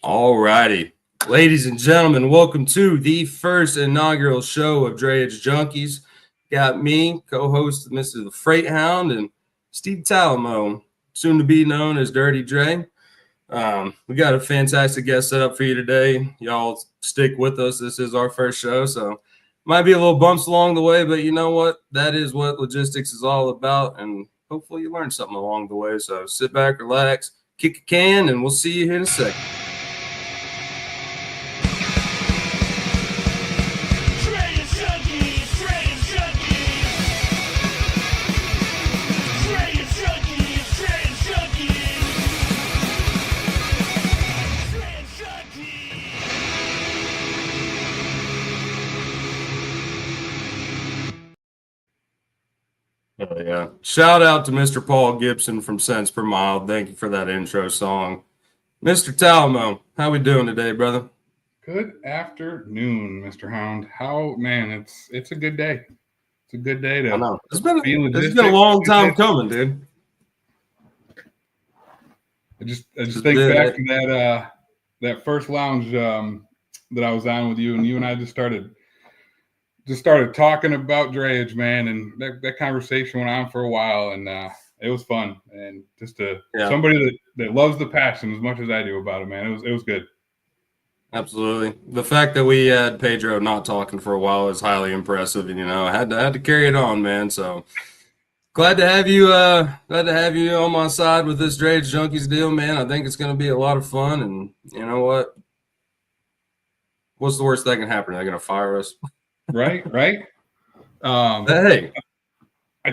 All righty. Ladies and gentlemen, welcome to the first inaugural show of Drayage Junkies. Got me, co-host Mr. The Freight Hound, and Steve Talamo, soon to be known as Dirty Dre. We got a fantastic guest set up for you today. Y'all stick with us. This is our first show, so might be a little bumps along the way, but you know what? That is what logistics is all about, and hopefully you learned something along the way. So sit back, relax, kick a can, and we'll see you here in a second. Oh, yeah. Shout out to Mr. Paul Gibson from Cents Per Mile. Thank you for that intro song. Mr. Talamo, how we doing today, brother? Good afternoon, Mr. Hound. It's a good day. It's a good day to I know. It's be in been a logistics. long time coming, dude. I just think back to that first lounge that I was on with you, and you and I just started talking about drayage, man, and that conversation went on for a while, and it was fun. And just somebody that loves the passion as much as I do about it, man. It was good. Absolutely. The fact that we had Pedro not talking for a while is highly impressive, and I had to carry it on, man. So glad to have you on my side with this Drayage Junkies deal, man. I think it's going to be a lot of fun, and you know what? What's the worst that can happen? They're going to fire us. Right. Hey, I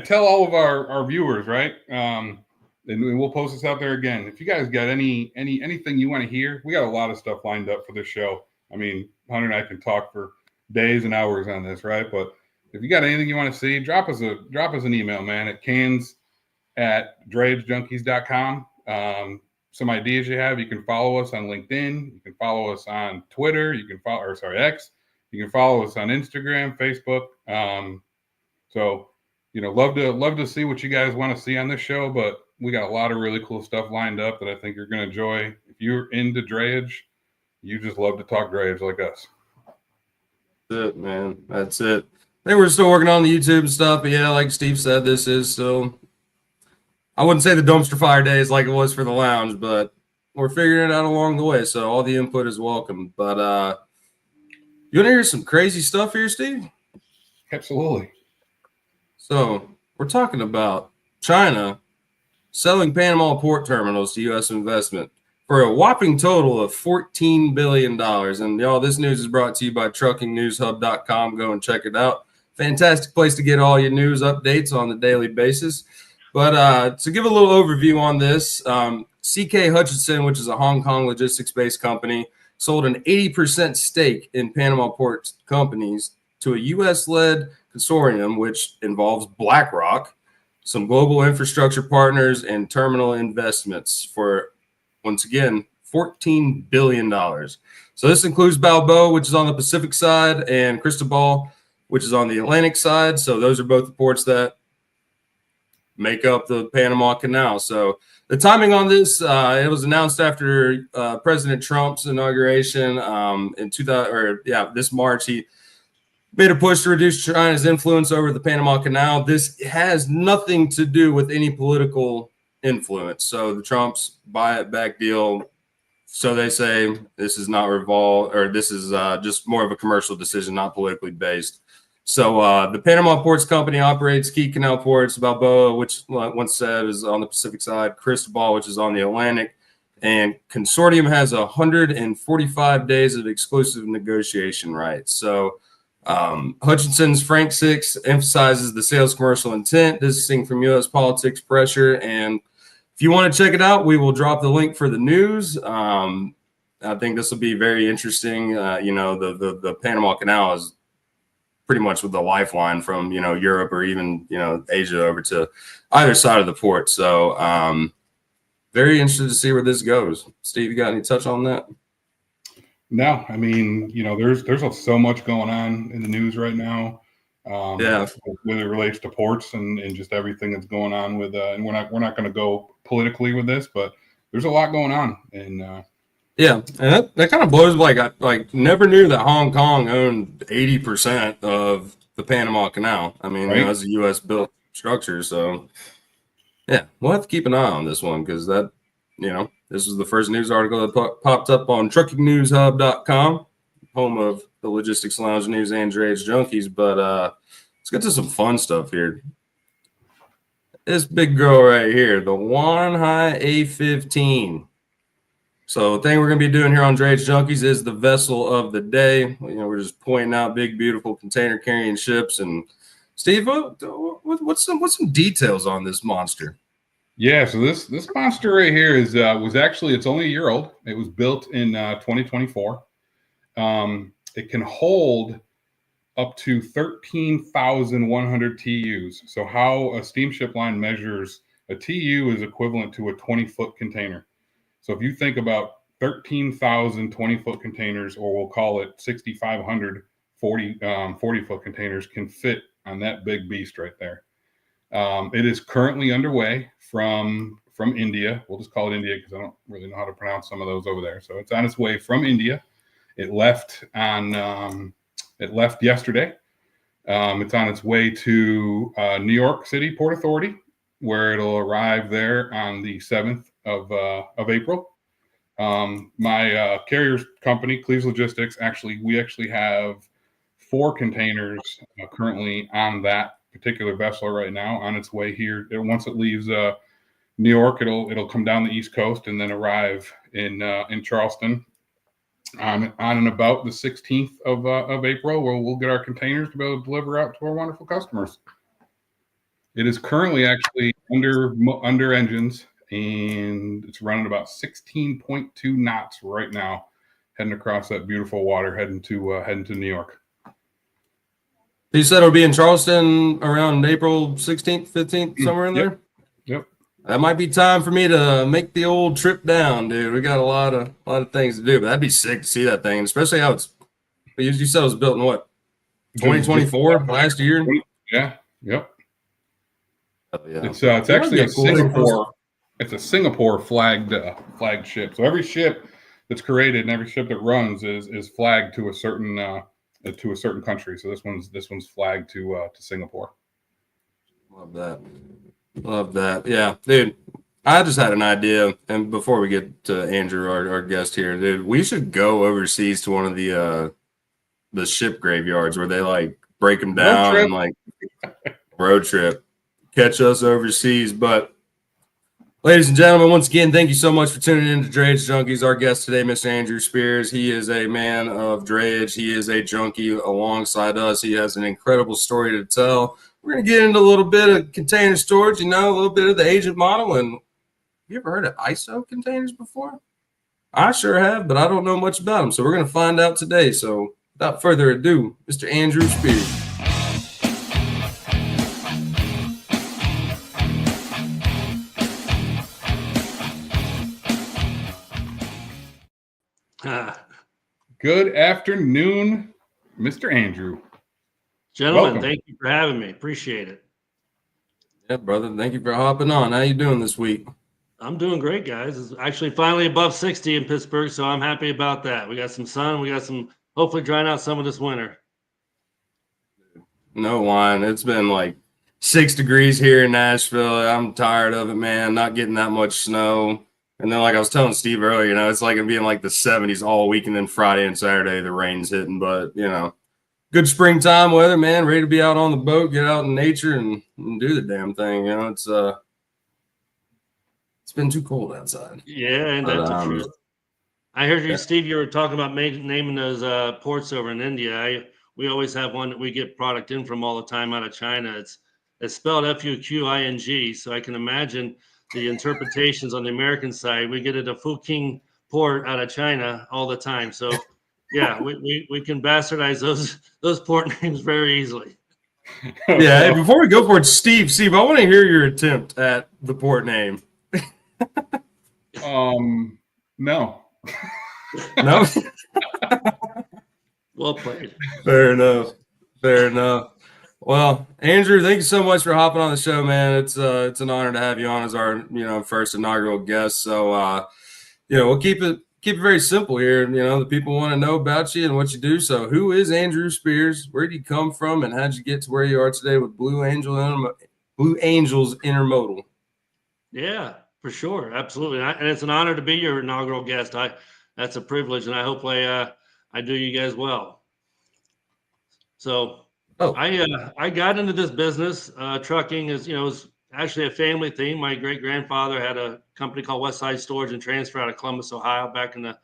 tell all of our viewers, right? And we'll post this out there again. If you guys got anything you want to hear, we got a lot of stuff lined up for this show. I mean, Hunter and I can talk for days and hours on this, right? But if you got anything you want to see, drop us an email, man, at cans@drayagejunkies.com. Some ideas you have, you can follow us on LinkedIn, you can follow us on Twitter, X. You can follow us on Instagram, Facebook. So, love to see what you guys want to see on this show, but we got a lot of really cool stuff lined up that I think you're going to enjoy. If you're into drayage, you just love to talk drayage like us. That's it, man. That's it. I think we're still working on the YouTube and stuff, but yeah, like Steve said, this is still, I wouldn't say the dumpster fire days like it was for the lounge, but we're figuring it out along the way. So all the input is welcome. But you want to hear some crazy stuff here, Steve? Absolutely. So we're talking about China selling Panama port terminals to U.S. investment for a whopping total of $14 billion. And y'all, this news is brought to you by truckingnewshub.com. Go and check it out. Fantastic place to get all your news updates on the daily basis. But to give a little overview on this, CK Hutchinson, which is a Hong Kong logistics-based company, sold an 80% stake in Panama port companies to a U.S.-led consortium, which involves BlackRock, some global infrastructure partners, and terminal investments for, once again, $14 billion. So this includes Balboa, which is on the Pacific side, and Cristobal, which is on the Atlantic side. So those are both the ports that make up the Panama Canal. So the timing on this, it was announced after President Trump's inauguration this March. He made a push to reduce China's influence over the Panama Canal. This has nothing to do with any political influence. So the Trump's buy it back deal, so they say, this is not this is just more of a commercial decision, not politically based. So the Panama Ports Company operates key canal ports, Balboa, which once said is on the Pacific side, Cristobal, which is on the Atlantic, and consortium has 145 days of exclusive negotiation rights. So Hutchinson's Frank 6 emphasizes the sales commercial intent, distancing from U.S. politics pressure. And if you want to check it out, we will drop the link for the news. I think this will be very interesting. The Panama Canal is pretty much with the lifeline from, Europe or even, Asia over to either side of the port. So very interested to see where this goes. Steve, you got any touch on that? No, I mean, there's so much going on in the news right now. When it relates to ports and just everything that's going on with, and we're not going to go politically with this, but there's a lot going on. And Yeah, and that kind of blows. Like I never knew that Hong Kong owned 80% of the Panama Canal. I mean, Right? it's a U.S. built structure, so yeah, we'll have to keep an eye on this one because this is the first news article that popped up on truckingnewshub.com, home of the Logistics Lounge News and Drayage Junkies. But let's get to some fun stuff here. This big girl right here, the Wanhai A15. So the thing we're going to be doing here on Drayage Junkies is the vessel of the day. We're just pointing out big, beautiful container carrying ships. And Steve, what's some details on this monster? Yeah, so this monster right here is was actually, it's only a year old. It was built in 2024. It can hold up to 13,100 TUs. So how a steamship line measures a TU is equivalent to a 20-foot container. So if you think about 13,000 20-foot containers, or we'll call it 6,500 40-foot containers, can fit on that big beast right there. It is currently underway from India. We'll just call it India because I don't really know how to pronounce some of those over there. So it's on its way from India. It left yesterday. It's on its way to New York City Port Authority, where it'll arrive there on the 7th of April. My carrier company, Cleves Logistics, we actually have 4 containers currently on that particular vessel right now on its way here. Once it leaves New York, it'll come down the East Coast and then arrive in Charleston on and about the 16th of April, where we'll get our containers to be able to deliver out to our wonderful customers. It is currently actually under engines, and it's running about 16.2 knots right now, heading across that beautiful water, heading to New York. You said it'll be in Charleston around April 16th, 15th, somewhere in there? Yep. That might be time for me to make the old trip down, dude. We got a lot of things to do, but that'd be sick to see that thing, especially how you said it was built in what, 2024, last year? Yeah. Yep. Oh, yeah. It's actually a Singapore. It's a Singapore flagged ship. So every ship that's created and every ship that runs is flagged to a certain country. So this one's flagged to Singapore. Love that. Yeah, dude. I just had an idea, and before we get to Andrew, our guest here, dude, we should go overseas to one of the ship graveyards where they like break them down and like road trip, catch us overseas. But ladies and gentlemen, once again, thank you so much for tuning in to Drayage Junkies. Our guest today, Mr. Andrew Spears. He is a man of drayage. He is a junkie alongside us. He has an incredible story to tell. We're going to get into a little bit of container storage, a little bit of the agent model. And you ever heard of ISO containers before? I sure have, but I don't know much about them. So we're going to find out today. So without further ado, Mr. Andrew Spears. Good afternoon, Mr. Andrew. Gentlemen, Welcome. Thank you for having me. Appreciate it. Yeah, brother. Thank you for hopping on. How you doing this week? I'm doing great, guys. It's actually finally above 60 in Pittsburgh, so I'm happy about that. We got some sun. We got some, hopefully drying out some of this winter. No wine. It's been like 6 degrees here in Nashville. I'm tired of it, man. Not getting that much snow. And then, like I was telling Steve earlier, it's like it'd be in like the 70s all week, and then Friday and Saturday the rain's hitting. But good springtime weather, man. Ready to be out on the boat, get out in nature, and do the damn thing. It's been too cold outside. Yeah, and that's the truth. I heard you, Steve. You were talking about naming those ports over in India. We always have one that we get product in from all the time out of China. It's spelled Fuqing, so I can imagine the interpretations on the American side. We get it a Fuqing port out of China all the time. So yeah, we can bastardize those port names very easly. Yeah. Hey, before we go for it, Steve, I want to hear your attempt at the port name. No. No. Well played. Fair enough. Well, Andrew, thank you so much for hopping on the show, man. It's an honor to have you on as our first inaugural guest. So we'll keep it keep it very simple here. You know, the people want to know about you and what you do. So, who is Andrew Spears? Where did you come from, and how did you get to where you are today with Blue Angels Intermodal? Yeah, for sure, absolutely, and it's an honor to be your inaugural guest. That's a privilege, and I hope I do you guys well. So, Oh, I got into this business. Trucking is, was actually a family thing. My great grandfather had a company called Westside Storage and Transfer out of Columbus, Ohio, back in the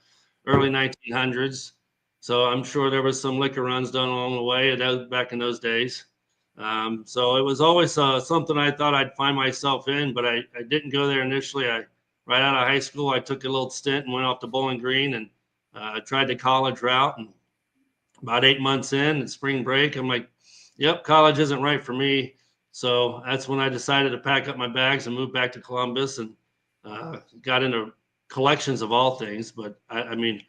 early 1900s. So I'm sure there was some liquor runs done along the way back in those days. So it was always something I thought I'd find myself in, but I didn't go there initially. Right out of high school, I took a little stint and went off to Bowling Green and tried the college route. And about 8 months in spring break, I'm like, yep, college isn't right for me. So that's when I decided to pack up my bags and move back to Columbus, and got into collections of all things. But I mean,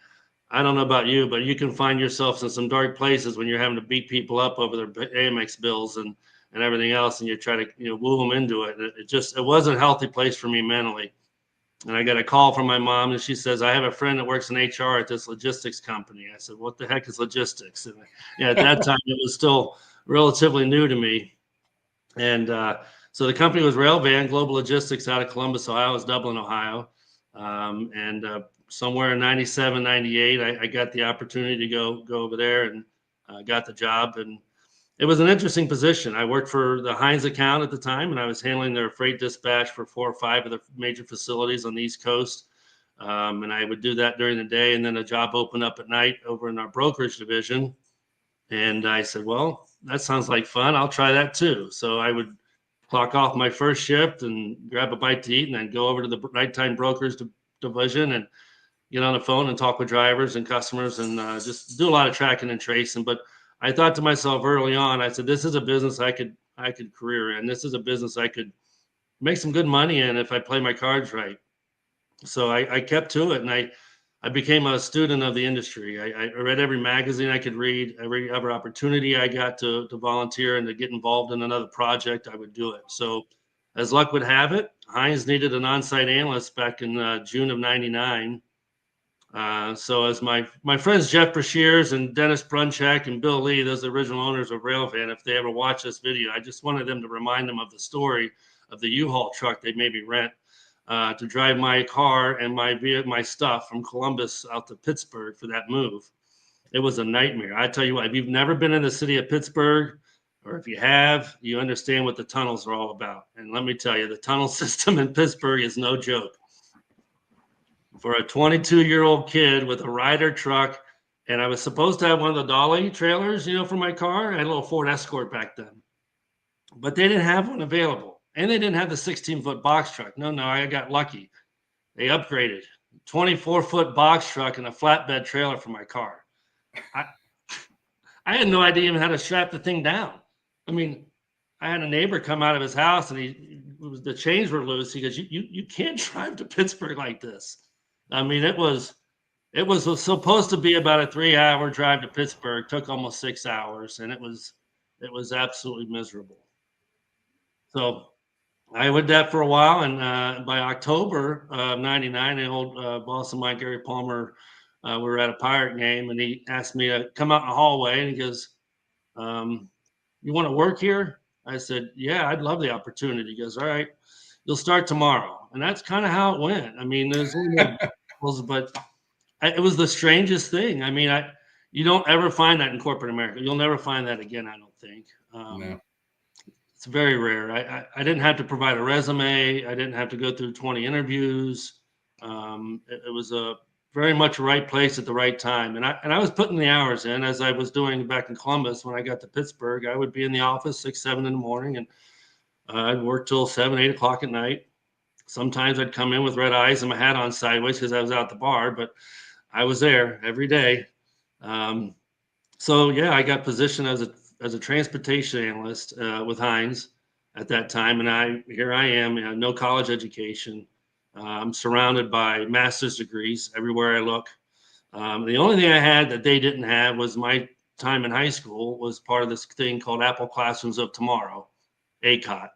I don't know about you, but you can find yourself in some dark places when you're having to beat people up over their Amex bills and everything else, and you try to woo them into it. It wasn't a healthy place for me mentally. And I got a call from my mom, and she says, I have a friend that works in HR at this logistics company. I said, what the heck is logistics? And at that time, it was still relatively new to me. And so the company was Railvan Global Logistics out of Columbus, Ohio. It was Dublin, Ohio. And somewhere in 97, 98, I got the opportunity to go over there and got the job. And it was an interesting position. I worked for the Heinz account at the time, and I was handling their freight dispatch for 4 or 5 of the major facilities on the East Coast. And I would do that during the day, and then a job opened up at night over in our brokerage division. And I said, well, that sounds like fun. I'll try that too. So I would clock off my first shift and grab a bite to eat, and then go over to the nighttime brokers division and get on the phone and talk with drivers and customers, and just do a lot of tracking and tracing. But I thought to myself early on, I said, this is a business I could career in. This is a business I could make some good money in if I play my cards right. So I kept to it, and I became a student of the industry. I read every magazine I could read, every other opportunity I got to volunteer and to get involved in another project, I would do it. So as luck would have it, Heinz needed an on-site analyst back in June of 99. So as my friends Jeff Brashears and Dennis Brunchak and Bill Lee, those original owners of Railvan, if they ever watch this video, I just wanted them to remind them of the story of the U-Haul truck they made me rent to drive my car and my stuff from Columbus out to Pittsburgh for that move. It was a nightmare. I tell you what, if you've never been in the city of Pittsburgh, or if you have, you understand what the tunnels are all about. And let me tell you, the tunnel system in Pittsburgh is no joke. For a 22-year-old kid with a Ryder truck, and I was supposed to have one of the dolly trailers, for my car. I had a little Ford Escort back then, but they didn't have one available, and they didn't have the 16-foot box truck. No, I got lucky. They upgraded 24-foot box truck and a flatbed trailer for my car. I had no idea even how to strap the thing down. I mean, I had a neighbor come out of his house, and the chains were loose. He goes, "You can't drive to Pittsburgh like this." I mean, it was supposed to be about a 3-hour drive to Pittsburgh. Took almost 6 hours, and it was absolutely miserable. So I did that for a while, and by October of '99, an old boss of mine, Gary Palmer, we were at a Pirate game, and he asked me to come out in the hallway, and he goes, "You want to work here?" I said, "Yeah, I'd love the opportunity." He goes, "All right, you'll start tomorrow," and that's kind of how it went. I mean, there's but it was the strangest thing. I mean, you don't ever find that in corporate America. You'll never find that again, I don't think. No. It's very rare. I didn't have to provide a resume. I didn't have to go through 20 interviews. It was a very much right place at the right time. And I was putting the hours in, as I was doing back in Columbus. When I got to Pittsburgh, I would be in the office 6, 7 in the morning, and I'd work till 7, 8 o'clock at night. Sometimes I'd come in with red eyes and my hat on sideways because I was out the bar, but I was there every day. So yeah, I got positioned as a transportation analyst with Heinz at that time, and here I am, no college education. I'm surrounded by master's degrees everywhere I look. The only thing I had that they didn't have was my time in high school was part of this thing called Apple Classrooms of Tomorrow, ACOT.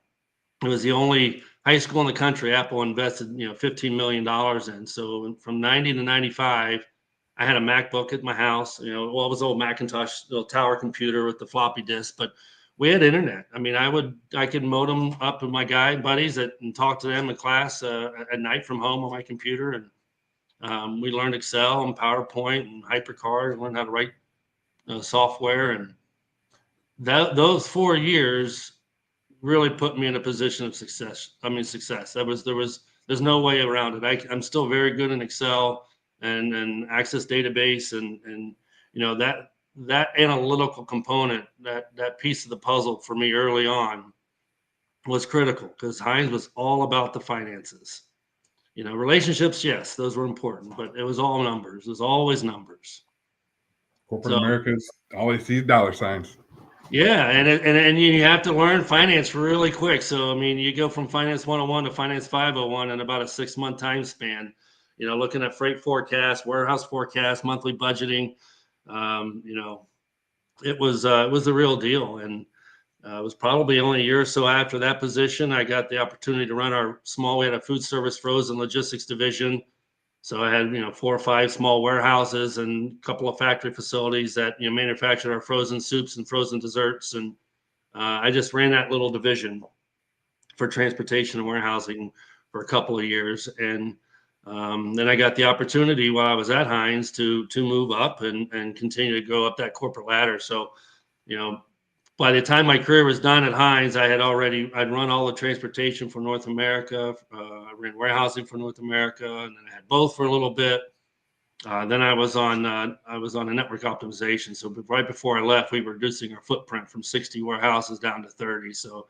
It was the only high school in the country, Apple invested, $15 million in. So from 90 to 95, I had a MacBook at my house, it was old Macintosh, little tower computer with the floppy disk, but we had internet. I mean, I could modem up with my buddies and talk to them in class at night from home on my computer. And we learned Excel and PowerPoint and HyperCard and learned how to write software. And those 4 years really put me in a position of success. Success. There's no way around it. I'm still very good in Excel and Access database and that analytical component, that piece of the puzzle for me early on was critical because Heinz was all about the finances. Relationships, yes, those were important, but it was all numbers. It was always numbers. Corporate America's always sees dollar signs. Yeah, and you have to learn finance really quick. So, you go from Finance 101 to Finance 501 in about a 6-month time span, looking at freight forecast, warehouse forecast, monthly budgeting. It was the real deal. And it was probably only a year or so after that position, I got the opportunity to run we had a food service frozen logistics division. So I had, 4 or 5 small warehouses and a couple of factory facilities that, manufactured our frozen soups and frozen desserts. And I just ran that little division for transportation and warehousing for a couple of years. And then I got the opportunity while I was at Heinz to move up and continue to go up that corporate ladder. So, by the time my career was done at Heinz, I'd run all the transportation for North America. I ran warehousing for North America, and then I had both for a little bit. Then I was on a network optimization. So right before I left, we were reducing our footprint from 60 warehouses down to 30. So,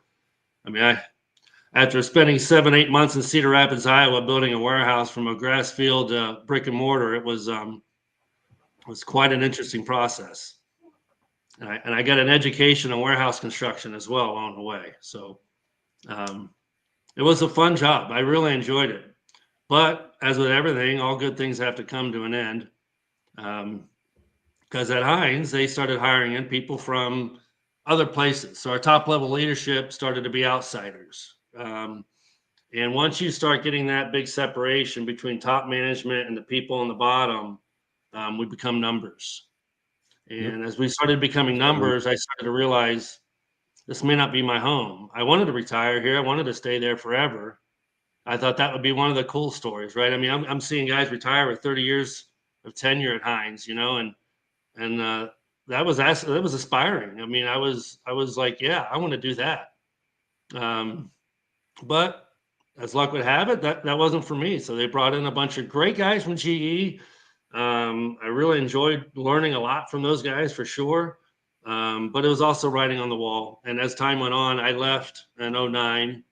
after spending 7-8 months in Cedar Rapids, Iowa, building a warehouse from a grass field to brick and mortar, it was quite an interesting process. And I got an education in warehouse construction as well along the way. So it was a fun job. I really enjoyed it. But as with everything, all good things have to come to an end. Because at Heinz, they started hiring in people from other places. So our top level leadership started to be outsiders. And once you start getting that big separation between top management and the people on the bottom, we become numbers. And as we started becoming numbers, I started to realize this may not be my home. I wanted to retire here. I wanted to stay there forever. I thought that would be one of the cool stories, right? I'm seeing guys retire with 30 years of tenure at Heinz, and that was aspiring. I was like, yeah, I want to do that. But as luck would have it, that wasn't for me. So they brought in a bunch of great guys from GE. I really enjoyed learning a lot from those guys for sure. But it was also writing on the wall. And as time went on, I left in 2009.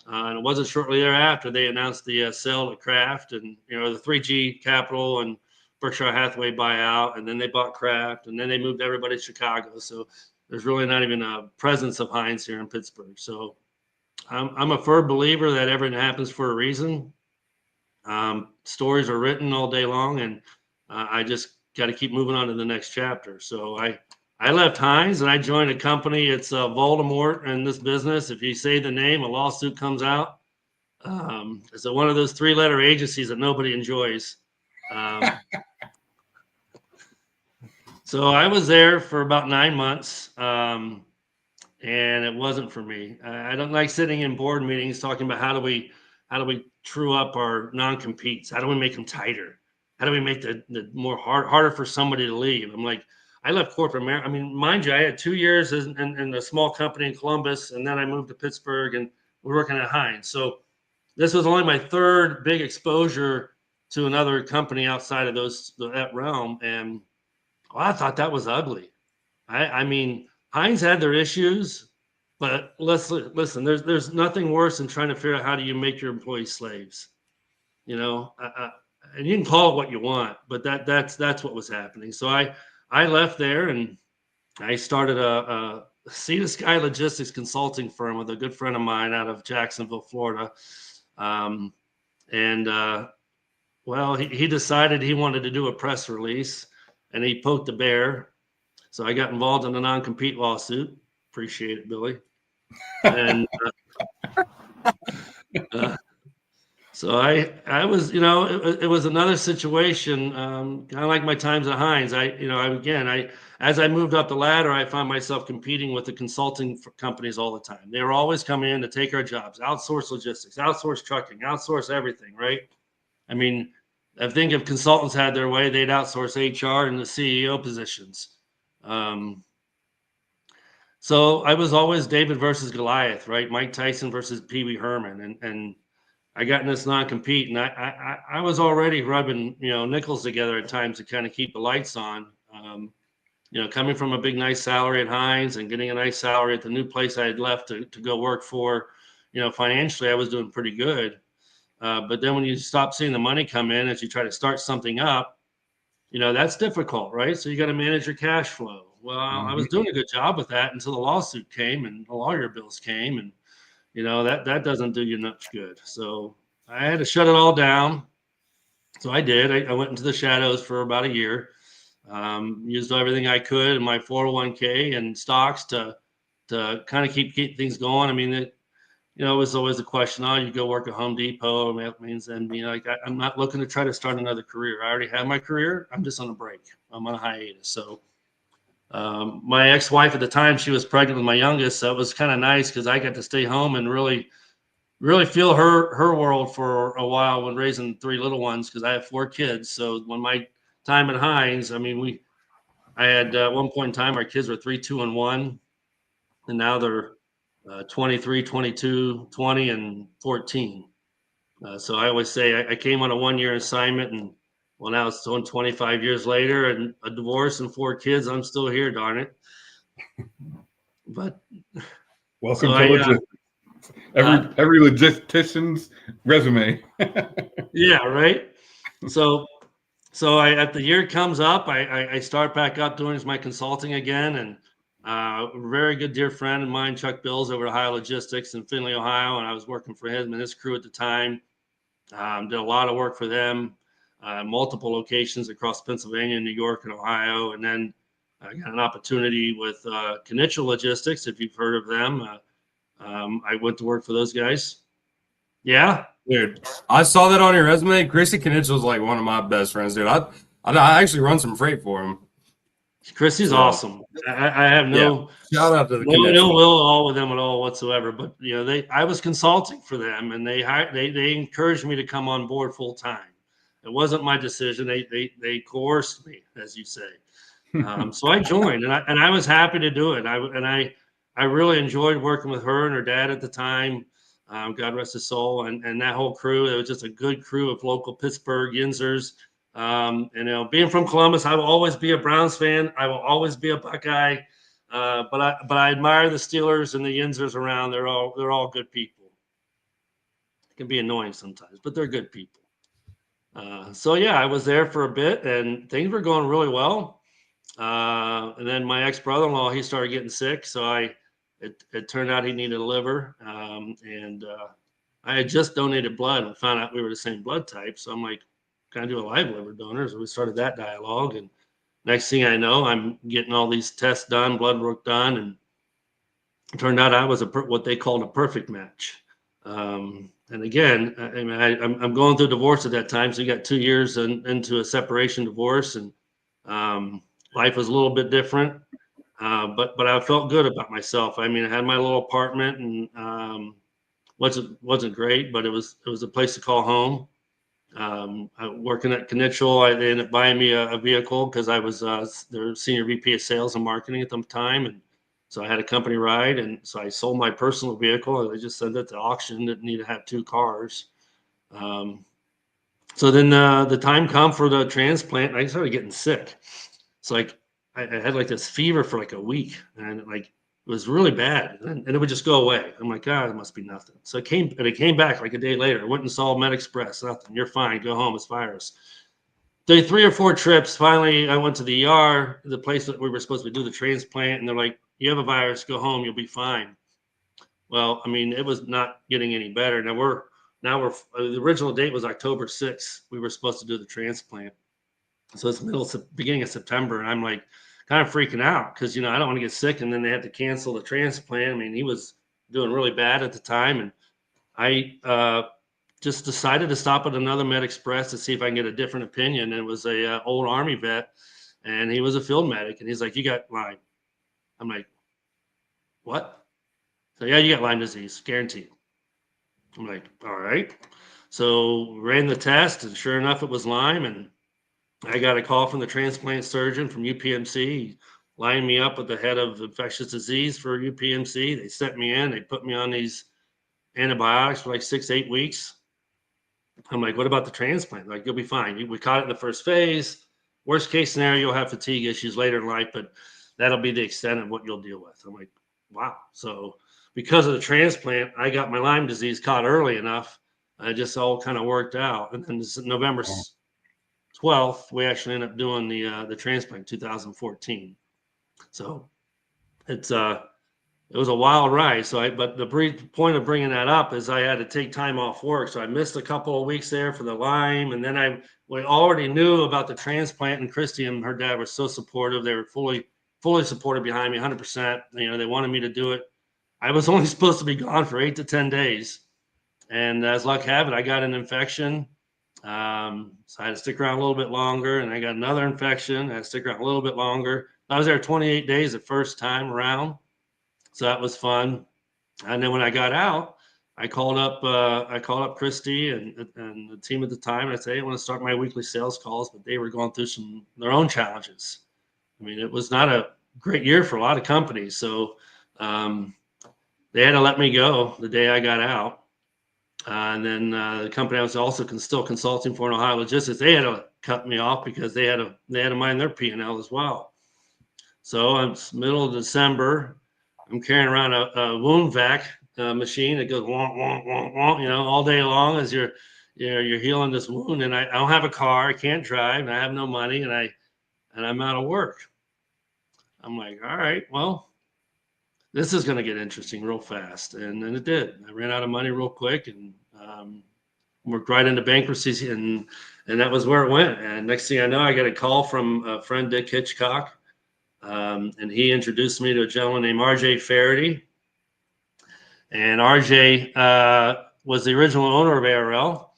And it wasn't shortly thereafter they announced the sale to Kraft and, the 3G Capital and Berkshire Hathaway buyout. And then they bought Kraft and then they moved everybody to Chicago. So there's really not even a presence of Heinz here in Pittsburgh. So I'm a firm believer that everything happens for a reason. Stories are written all day long, and I just got to keep moving on to the next chapter. So I left Heinz and I joined a company. It's Voldemort in this business. If you say the name, a lawsuit comes out. It's one of those 3-letter agencies that nobody enjoys. So I was there for about 9 months, and it wasn't for me. I don't like sitting in board meetings talking about how do we true up our non-competes? How do we make them tighter? How do we make the more harder for somebody to leave? I'm like, I left corporate America. Mind you, I had 2 years in a small company in Columbus, and then I moved to Pittsburgh, and we're working at Heinz. So this was only my 3rd big exposure to another company outside of that realm, and I thought that was ugly. Heinz had their issues, but listen. There's nothing worse than trying to figure out how do you make your employees slaves, and you can call it what you want, but that's what was happening. So I left there and I started a sea to sky logistics consulting firm with a good friend of mine out of Jacksonville, Florida. Well, he decided he wanted to do a press release and he poked the bear. So I got involved in a non-compete lawsuit. Appreciate it, Billy. And Uh, so I was, it was another situation, kind of like my times at Heinz. As I moved up the ladder, I found myself competing with the consulting companies all the time. They were always coming in to take our jobs, outsource logistics, outsource trucking, outsource everything, right? I mean, I think if consultants had their way, they'd outsource HR and the CEO positions. Um, so I was always David versus Goliath, right? Mike Tyson versus Pee Wee Herman, and I got in this non-compete, and I was already rubbing nickels together at times to kind of keep the lights on. Coming from a big nice salary at Heinz and getting a nice salary at the new place I had left to go work for, financially I was doing pretty good. But then when you stop seeing the money come in as you try to start something up, that's difficult, right? So you got to manage your cash flow. Well, I was doing a good job with that until the lawsuit came and the lawyer bills came, and that doesn't do you much good. So I had to shut it all down. So I did. I went into the shadows for about a year. Used everything I could in my 401k and stocks to kind of keep things going. I mean, it was always a question. Oh, you go work at Home Depot. That means then, I'm not looking to try to start another career. I already have my career. I'm just on a break. I'm on a hiatus. So my ex-wife at the time, she was pregnant with my youngest, so it was kind of nice because I got to stay home and really feel her world for a while when raising three little ones, because I have four kids. So when my time at Heinz, I mean, I had at one point in time our kids were 3, 2, and 1, and now they're 23, 22, 20, and 14. So I always say I came on a 1-year assignment, and well, now it's 25 years later, and a divorce and 4 kids. I'm still here, darn it. But welcome so to logistics. Every logistician's resume. Yeah, right. So at the year comes up, I start back up doing my consulting again, and a very good dear friend of mine, Chuck Bills, over at Ohio Logistics in Findlay, Ohio, and I was working for him and his crew at the time. Did a lot of work for them, multiple locations across Pennsylvania, New York, and Ohio, and then I got an opportunity with Knitchell Logistics, if you've heard of them. I went to work for those guys. Yeah. Dude, I saw that on your resume. Chrissy Knitchell is like one of my best friends, dude. I actually run some freight for him. Chrissy's awesome. I have shout out to the no ill will all with them at all whatsoever. But I was consulting for them, and they encouraged me to come on board full time. It wasn't my decision. They coerced me, as you say. So I joined, and I was happy to do it. I really enjoyed working with her and her dad at the time. God rest his soul, and that whole crew. It was just a good crew of local Pittsburgh Yinzers. Being from Columbus, I will always be a Browns fan. I will always be a Buckeye. But I admire the Steelers and the Yinzers around. They're all good people. It can be annoying sometimes, but they're good people. So yeah, I was there for a bit, and things were going really well. And then my ex-brother-in-law, he started getting sick, so it turned out he needed a liver, and I had just donated blood and found out we were the same blood type. So I'm like, can I do a live liver donor? So we started that dialogue, and next thing I know, I'm getting all these tests done, blood work done, and it turned out I was what they called a perfect match. And again, I mean, I'm going through divorce at that time, so you got 2 years into a separation divorce, and life was a little bit different. But I felt good about myself. I mean, I had my little apartment, and wasn't great, but it was a place to call home. Working at Knitchell, they ended up buying me a vehicle because I was their senior VP of sales and marketing at the time, and so I had a company ride, and so I sold my personal vehicle. I just sent it to auction. Didn't need to have 2 cars. So then the time come for the transplant, and I started getting sick. So like I had like this fever for like a week, and like it was really bad, and it would just go away. I'm like, it must be nothing. So it came back like a day later. I went and saw MedExpress. Nothing. You're fine. Go home. It's virus. Did 3 or 4 trips. Finally, I went to the ER, the place that we were supposed to do the transplant, and they're like, you have a virus. Go home. You'll be fine. Well, I mean, it was not getting any better. Now we're the original date was October 6th. We were supposed to do the transplant. So it's beginning of September, and I'm like kind of freaking out because I don't want to get sick, and then they had to cancel the transplant. I mean, he was doing really bad at the time, and I just decided to stop at another Med Express to see if I can get a different opinion. And it was a old Army vet, and he was a field medic, and he's like, "You got Lyme." I'm like, "What?" So yeah, you got Lyme disease, guaranteed. I'm like, "All right." So ran the test, and sure enough, it was Lyme. And I got a call from the transplant surgeon from UPMC. He lined me up with the head of infectious disease for UPMC. They sent me in. They put me on these antibiotics for like 6, 8 weeks. I'm like, "What about the transplant?" Like, "You'll be fine. We caught it in the first phase. Worst case scenario, you'll have fatigue issues later in life, but that'll be the extent of what you'll deal with." I'm like, wow. So because of the transplant, I got my Lyme disease caught early enough. I just all kind of worked out. And then this November Wow. 12th, we actually ended up doing the transplant in 2014. So it's it was a wild ride. But the brief point of bringing that up is I had to take time off work. So I missed a couple of weeks there for the Lyme. And then we already knew about the transplant, and Christy and her dad were so supportive. They were fully supported behind me 100%. They wanted me to do it. I was only supposed to be gone for 8 to 10 days. And as luck have it, I got an infection. So I had to stick around a little bit longer, and I got another infection. I had to stick around a little bit longer. I was there 28 days the first time around. So that was fun. And then when I got out, I called up Christy and the team at the time, and I said, "Hey, I want to start my weekly sales calls," but they were going through their own challenges. I mean, it was not a great year for a lot of companies. So they had to let me go the day I got out. And then the company I was also still consulting for in Ohio Logistics, they had to cut me off because they had to mind their P&L as well. So it's middle of December. I'm carrying around a wound vac machine that goes wonk, wonk, wonk, wonk, all day long as you're healing this wound. And I don't have a car, I can't drive, and I have no money, and I'm out of work. I'm like, all right, well, this is going to get interesting real fast. And then it did. I ran out of money real quick, and worked right into bankruptcy, and that was where it went. And next thing I know, I got a call from a friend, Dick Hitchcock. And he introduced me to a gentleman named RJ Faraday. And RJ was the original owner of ARL.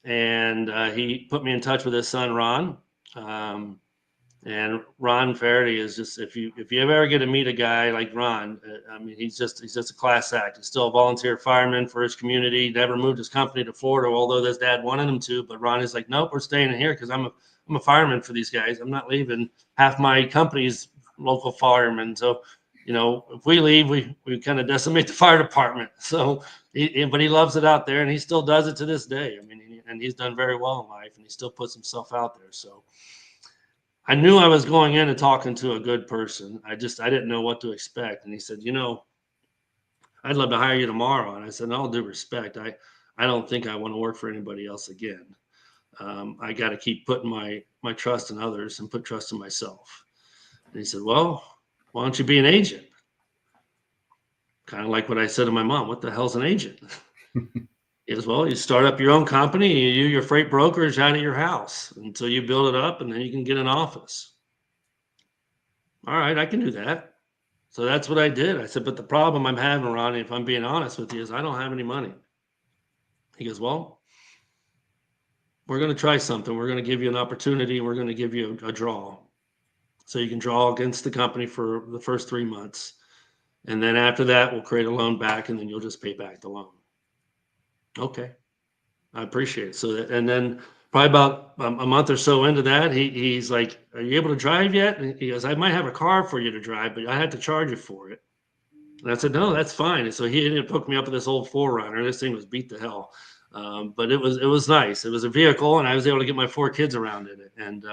And he put me in touch with his son, Ron. And Ron Faraday is just, if you ever get to meet a guy like Ron, I mean, he's just a class act. He's still a volunteer fireman for his community. Never moved his company to Florida, although his dad wanted him to. But Ron is like, "Nope, we're staying in here because I'm a fireman for these guys. I'm not leaving. Half my company's local firemen. So, if we leave, we kind of decimate the fire department." So, but he loves it out there, and he still does it to this day. I mean, and he's done very well in life, and he still puts himself out there. So I knew I was going in and talking to a good person. I didn't know what to expect. And he said, "I'd love to hire you tomorrow." And I said, "In all due respect, I don't think I want to work for anybody else again. I got to keep putting my trust in others and put trust in myself." And he said, "Well, why don't you be an agent?" Kind of like what I said to my mom, "What the hell's an agent?" He goes, "Well, you start up your own company, you do your freight brokerage out of your house until you build it up, and then you can get an office." All right, I can do that. So that's what I did. I said, "But the problem I'm having, Ronnie, if I'm being honest with you, is I don't have any money." He goes, "Well, we're going to try something. We're going to give you an opportunity. We're going to give you a draw. So you can draw against the company for the first 3 months. And then after that, we'll create a loan back, and then you'll just pay back the loan." Okay, I appreciate it. And then probably about a month or so into that, he's like, "Are you able to drive yet?" And he goes, "I might have a car for you to drive, but I had to charge you for it." And I said, "No, that's fine." And so he ended up hooking me up with this old 4Runner. This thing was beat to hell. But it was nice. It was a vehicle, and I was able to get my 4 kids around in it. And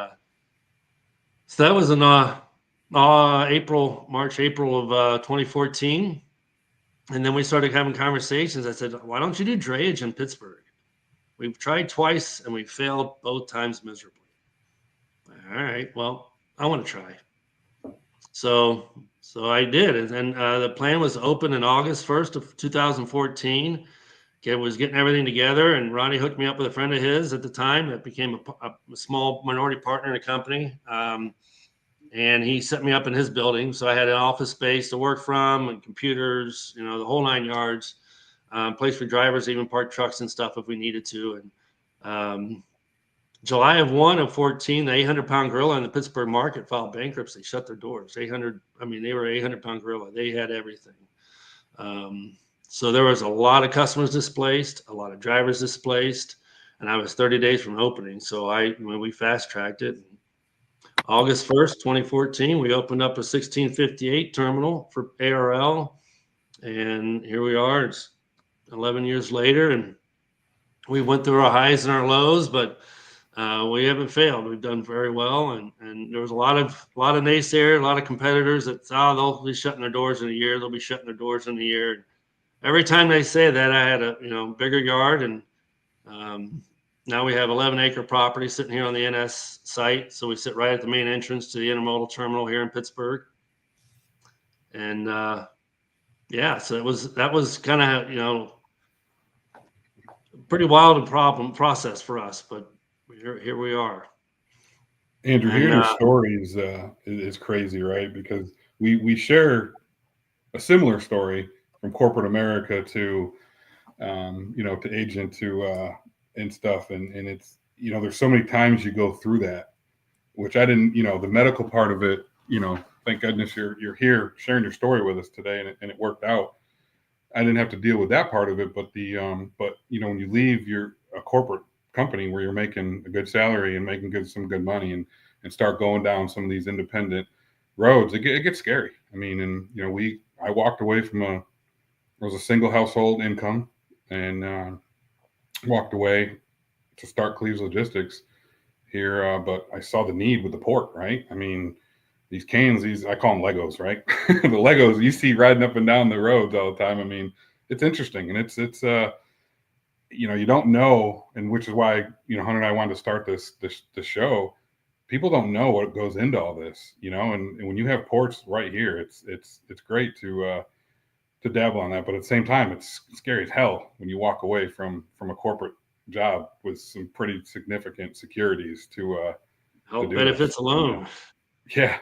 so that was in March, April of 2014. And then we started having conversations. I said, "Why don't you do drayage in Pittsburgh? We've tried twice, and we failed both times miserably." All right, well, I want to try. So I did. And then the plan was open in August 1st of 2014. Okay, was getting everything together, and Ronnie hooked me up with a friend of his at the time that became a small minority partner in a company. And he set me up in his building. So I had an office space to work from and computers, the whole 9 yards. place for drivers to even park trucks and stuff if we needed to. And July of 14, the 800-pound gorilla in the Pittsburgh market filed bankruptcy, shut their doors. They were 800-pound gorilla. They had everything. So there was a lot of customers displaced, a lot of drivers displaced, and I was 30 days from opening. So we fast tracked it. August 1st, 2014, we opened up a 1658 terminal for ARL. And here we are. It's 11 years later, and we went through our highs and our lows, but we haven't failed. We've done very well, and there was a lot of naysayers, a lot of competitors that they'll be shutting their doors in a year. They'll be shutting their doors in a year. Every time they say that, I had a bigger yard, and now we have 11-acre property sitting here on the NS site. So we sit right at the main entrance to the intermodal terminal here in Pittsburgh, and so that was kind of pretty wild process for us, but here we are. Andrew, hearing your stories is crazy, right? Because we share a similar story from corporate America to to agent to and stuff, and it's there's so many times you go through that, which I didn't, the medical part of it, thank goodness you're here sharing your story with us today, and it worked out. I didn't have to deal with that part of it, but when you leave a corporate company where you're making a good salary and making some good money and start going down some of these independent roads, it gets scary. I mean, and I walked away from it was a single household income, and walked away to start Cleve's Logistics here, but I saw the need with the port, right? I mean, these canes, I call them Legos, right? The Legos you see riding up and down the roads all the time. I mean, it's interesting, and it's you don't know, and which is why Hunter and I wanted to start this show. People don't know what goes into all this, and when you have ports right here, it's great to dabble on that, but at the same time, it's scary as hell when you walk away from a corporate job with some pretty significant securities to health benefits alone. Yeah.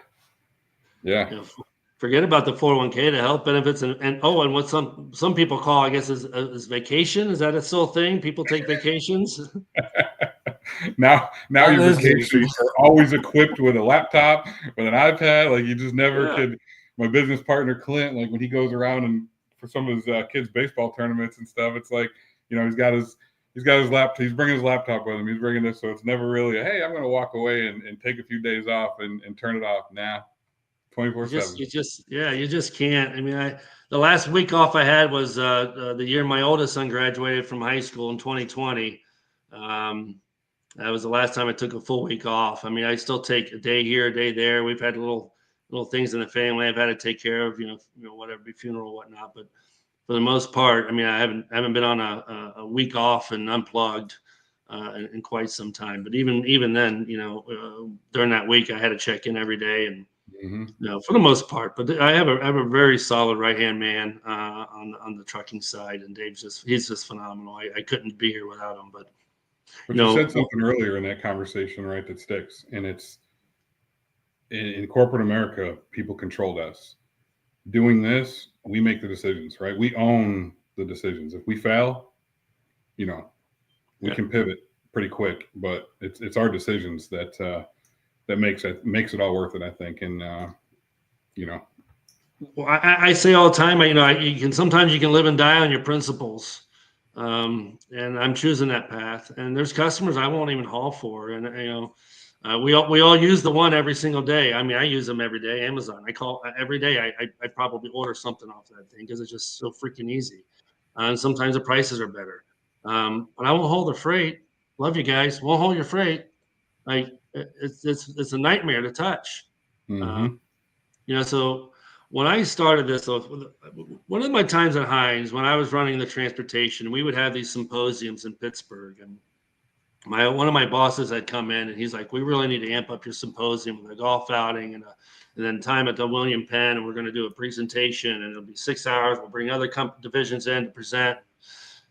Forget about the 401k, the health benefits, and what some people call, I guess, is vacation. Is that still a thing? People take vacations. now your vacations are always equipped with a laptop, with an iPad. Like you just never could. My business partner Clint, like when he goes around and for some of his kids' baseball tournaments and stuff, it's like he's got his laptop. He's bringing his laptop with him. He's bringing this, so it's never really hey, I'm going to walk away and take a few days off and turn it off. Nah, 24/7. You just can't. I mean, the last week off I had was the year my oldest son graduated from high school in 2020. That was the last time I took a full week off. I mean, I still take a day here, a day there. We've had little things in the family I've had to take care of, whatever, be funeral, whatnot. But for the most part, I mean, I haven't been on a week off and unplugged in quite some time. But even then, during that week, I had to check in every day, and for the most part. But I have a very solid right hand man on the trucking side, and he's just phenomenal. I couldn't be here without him. But you said something earlier in that conversation, right? That sticks, and it's in corporate America, people controlled us. Doing this, we make the decisions, right? We own the decisions. If we fail, we can pivot pretty quick, but it's our decisions that makes it all worth it, I think. And well, I say all the time, sometimes you can live and die on your principles, and I'm choosing that path. And there's customers I won't even haul for, and we all use the one every single day. I mean, I use them every day. Amazon, I call every day. I probably order something off that thing because it's just so freaking easy. And sometimes the prices are better. But I won't hold the freight. Love you guys. Won't hold your freight. Like it's a nightmare to touch. So when I started this, one of my times at Heinz, when I was running the transportation, we would have these symposiums in Pittsburgh, and one of my bosses had come in, and he's like, "We really need to amp up your symposium with a golf outing and then time at the William Penn, and we're going to do a presentation, and it'll be 6 hours. We'll bring other divisions in to present."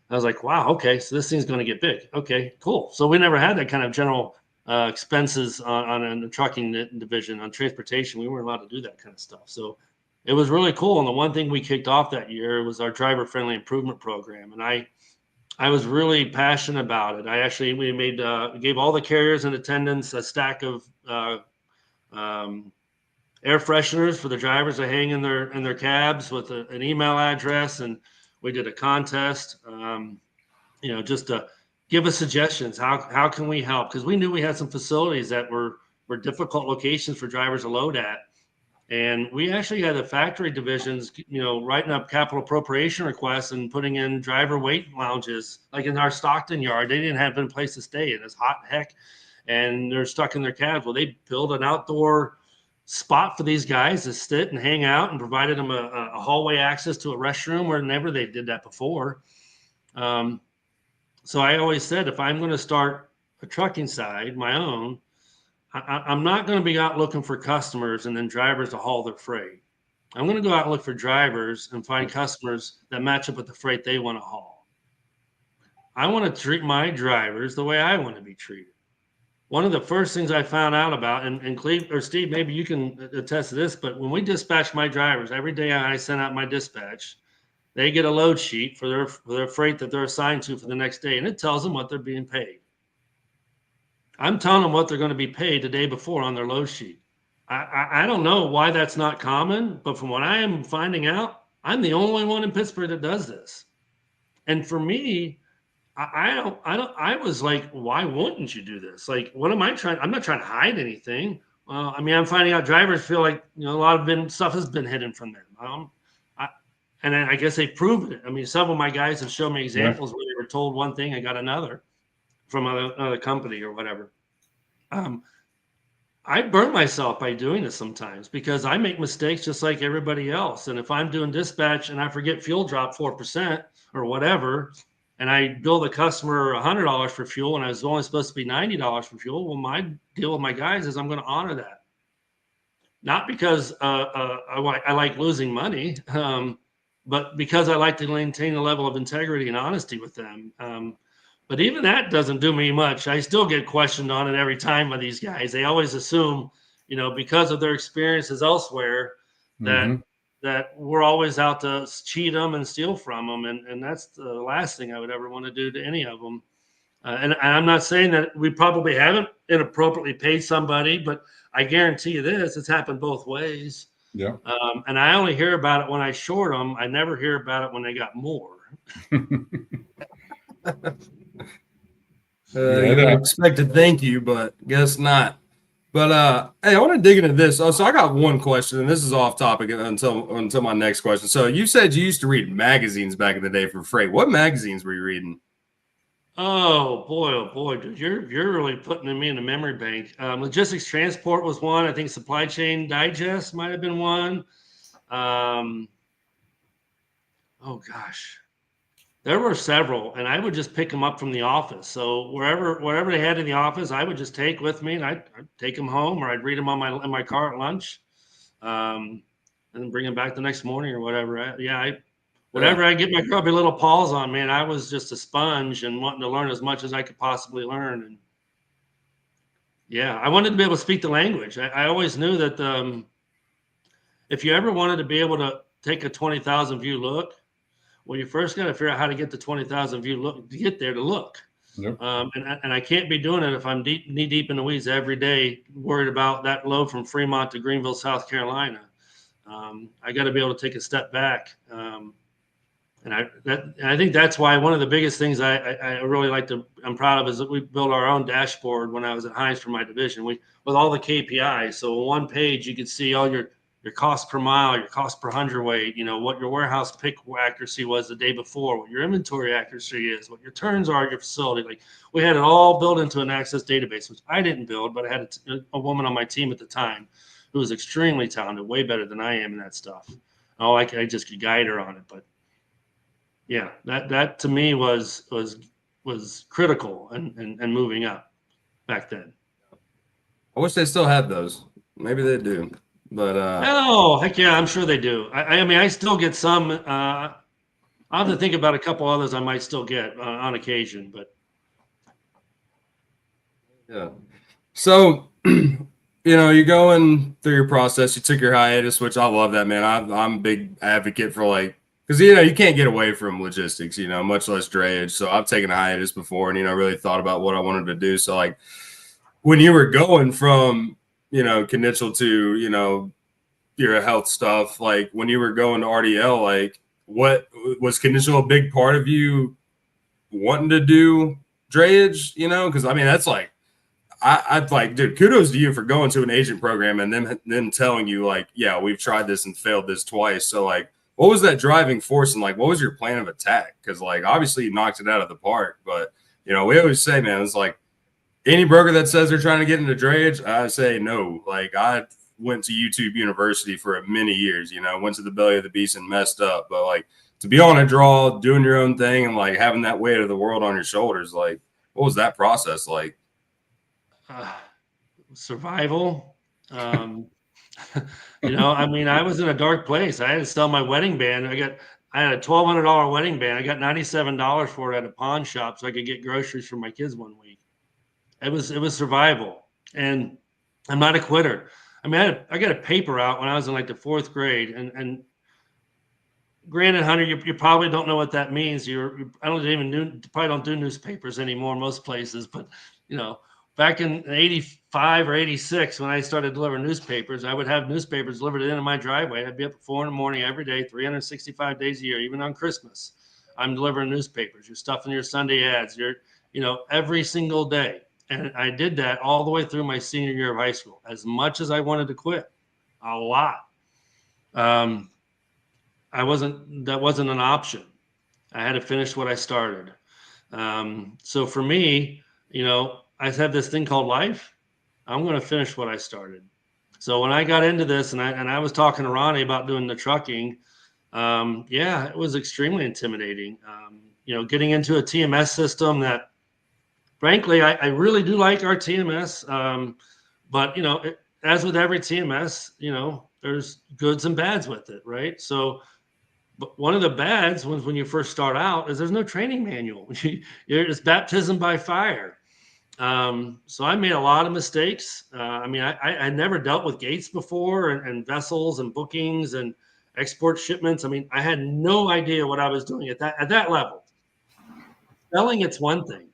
I was like, "Wow, okay, so this thing's going to get big. Okay, cool." So we never had that kind of general expenses on the trucking division. On transportation, we weren't allowed to do that kind of stuff. So it was really cool. And the one thing we kicked off that year was our driver friendly improvement program. And I was really passionate about it. We made, gave all the carriers in attendance a stack of air fresheners for the drivers to hang in their cabs with an email address. And we did a contest, just to give us suggestions. How can we help? Because we knew we had some facilities that were difficult locations for drivers to load at. And we actually had the factory divisions, writing up capital appropriation requests and putting in driver wait lounges, like in our Stockton yard. They didn't have a place to stay. It's hot heck, and they're stuck in their cabs. Well, they built an outdoor spot for these guys to sit and hang out, and provided them a hallway access to a restroom where never they did that before. So I always said, if I'm going to start a trucking side, my own, I'm not going to be out looking for customers and then drivers to haul their freight. I'm going to go out and look for drivers and find customers that match up with the freight they want to haul. I want to treat my drivers the way I want to be treated. One of the first things I found out about, and Cleve or Steve, maybe you can attest to this, but when we dispatch my drivers, every day I send out my dispatch, they get a load sheet for their freight that they're assigned to for the next day, and it tells them what they're being paid. I'm telling them what they're going to be paid the day before on their load sheet. I don't know why that's not common, but from what I am finding out, I'm the only one in Pittsburgh that does this. And for me, I was like, why wouldn't you do this? Like, what am I trying? I'm not trying to hide anything. I'm finding out drivers feel like, a lot of stuff has been hidden from them. And I guess they proved it. Some of my guys have shown me examples where they were told one thing and got another from another company or whatever. I burn myself by doing this sometimes because I make mistakes just like everybody else. And if I'm doing dispatch and I forget fuel drop 4% or whatever, and I bill the customer $100 for fuel and I was only supposed to be $90 for fuel, well, my deal with my guys is I'm going to honor that. Not because I like losing money, but because I like to maintain a level of integrity and honesty with them. But even that doesn't do me much. I still get questioned on it every time by these guys. They always assume, because of their experiences elsewhere, that we're always out to cheat them and steal from them. And that's the last thing I would ever want to do to any of them. And I'm not saying that we probably haven't inappropriately paid somebody, but I guarantee you this, it's happened both ways. Yeah. And I only hear about it when I short them. I never hear about it when they got more. You would expect to thank you, but guess not. But hey, I want to dig into this. So I got one question, and this is off topic until my next question. So you said you used to read magazines back in the day for freight. What magazines were you reading? Oh boy, dude, you're really putting me in the memory bank. Logistics Transport was one. I think Supply Chain Digest might have been one. Oh gosh. There were several, and I would just pick them up from the office. So wherever they had in the office, I would just take with me, and I'd take them home, or I'd read them in my car at lunch, and then bring them back the next morning or whatever. Whatever I get my grubby little paws on, man, I was just a sponge and wanting to learn as much as I could possibly learn. And yeah, I wanted to be able to speak the language. I always knew that if you ever wanted to be able to take a 20,000 view look, well, you first got to figure out how to get the 20,000 view look to get there to look. Yep. And I can't be doing it if I'm knee deep in the weeds every day, worried about that load from Fremont to Greenville, South Carolina. I got to be able to take a step back. And I think that's why one of the biggest things I really I'm proud of is that we built our own dashboard when I was at Heinz for my division. With all the KPIs. So on one page, you could see all your cost per mile, your cost per hundredweight, what your warehouse pick accuracy was the day before, what your inventory accuracy is, what your turns are at your facility. Like, we had it all built into an Access database, which I didn't build, but I had a woman on my team at the time who was extremely talented, way better than I am in that stuff. I just could guide her on it. But yeah, that to me was critical and moving up back then. I wish they still had those. Maybe they do. But oh, heck yeah, I'm sure they do. I still get some. I'll have to think about a couple others I might still get on occasion. But yeah. So you're going through your process. You took your hiatus, which I love that, man. I'm a big advocate for like, because you can't get away from logistics, much less drayage. So I've taken a hiatus before, and really thought about what I wanted to do. So like, when you were going from Knitchell to your health stuff, like when you were going to RDL, like what was Knitchell a big part of you wanting to do drayage? Because I mean that's like. I'd like, dude, kudos to you for going to an agent program and them telling you like, yeah, we've tried this and failed this twice. So like, what was that driving force and like, what was your plan of attack? Because like, obviously you knocked it out of the park, but we always say, man, it's like any broker that says they're trying to get into drayage, I say no. Like I went to YouTube University for many years, went to the belly of the beast and messed up, but like to be on a draw, doing your own thing and like having that weight of the world on your shoulders, like what was that process like? Survival. I mean, I was in a dark place. I had to sell my wedding band. I had a $1,200 wedding band. I got $97 for it at a pawn shop so I could get groceries for my kids one week. It was survival, and I'm not a quitter. I mean, I got a paper out when I was in like the 4th grade, and granted, Hunter, you probably don't know what that means. Probably don't do newspapers anymore most places, but back in 85 or 86, when I started delivering newspapers, I would have newspapers delivered into my driveway. I'd be up at 4 a.m. every day, 365 days a year, even on Christmas. I'm delivering newspapers. You're stuffing your Sunday ads. Every single day. And I did that all the way through my senior year of high school, as much as I wanted to quit, a lot. That wasn't an option. I had to finish what I started. So for me, I have this thing called life. I'm going to finish what I started. So when I got into this and I was talking to Ronnie about doing the trucking, it was extremely intimidating. Getting into a TMS system that, frankly, I really do like our TMS. But, as with every TMS, there's goods and bads with it, right? So, but one of the bads when you first start out is there's no training manual. It's baptism by fire. So I made a lot of mistakes. I never dealt with gates before and vessels and bookings and export shipments. I mean, I had no idea what I was doing at that level. Selling, it's one thing.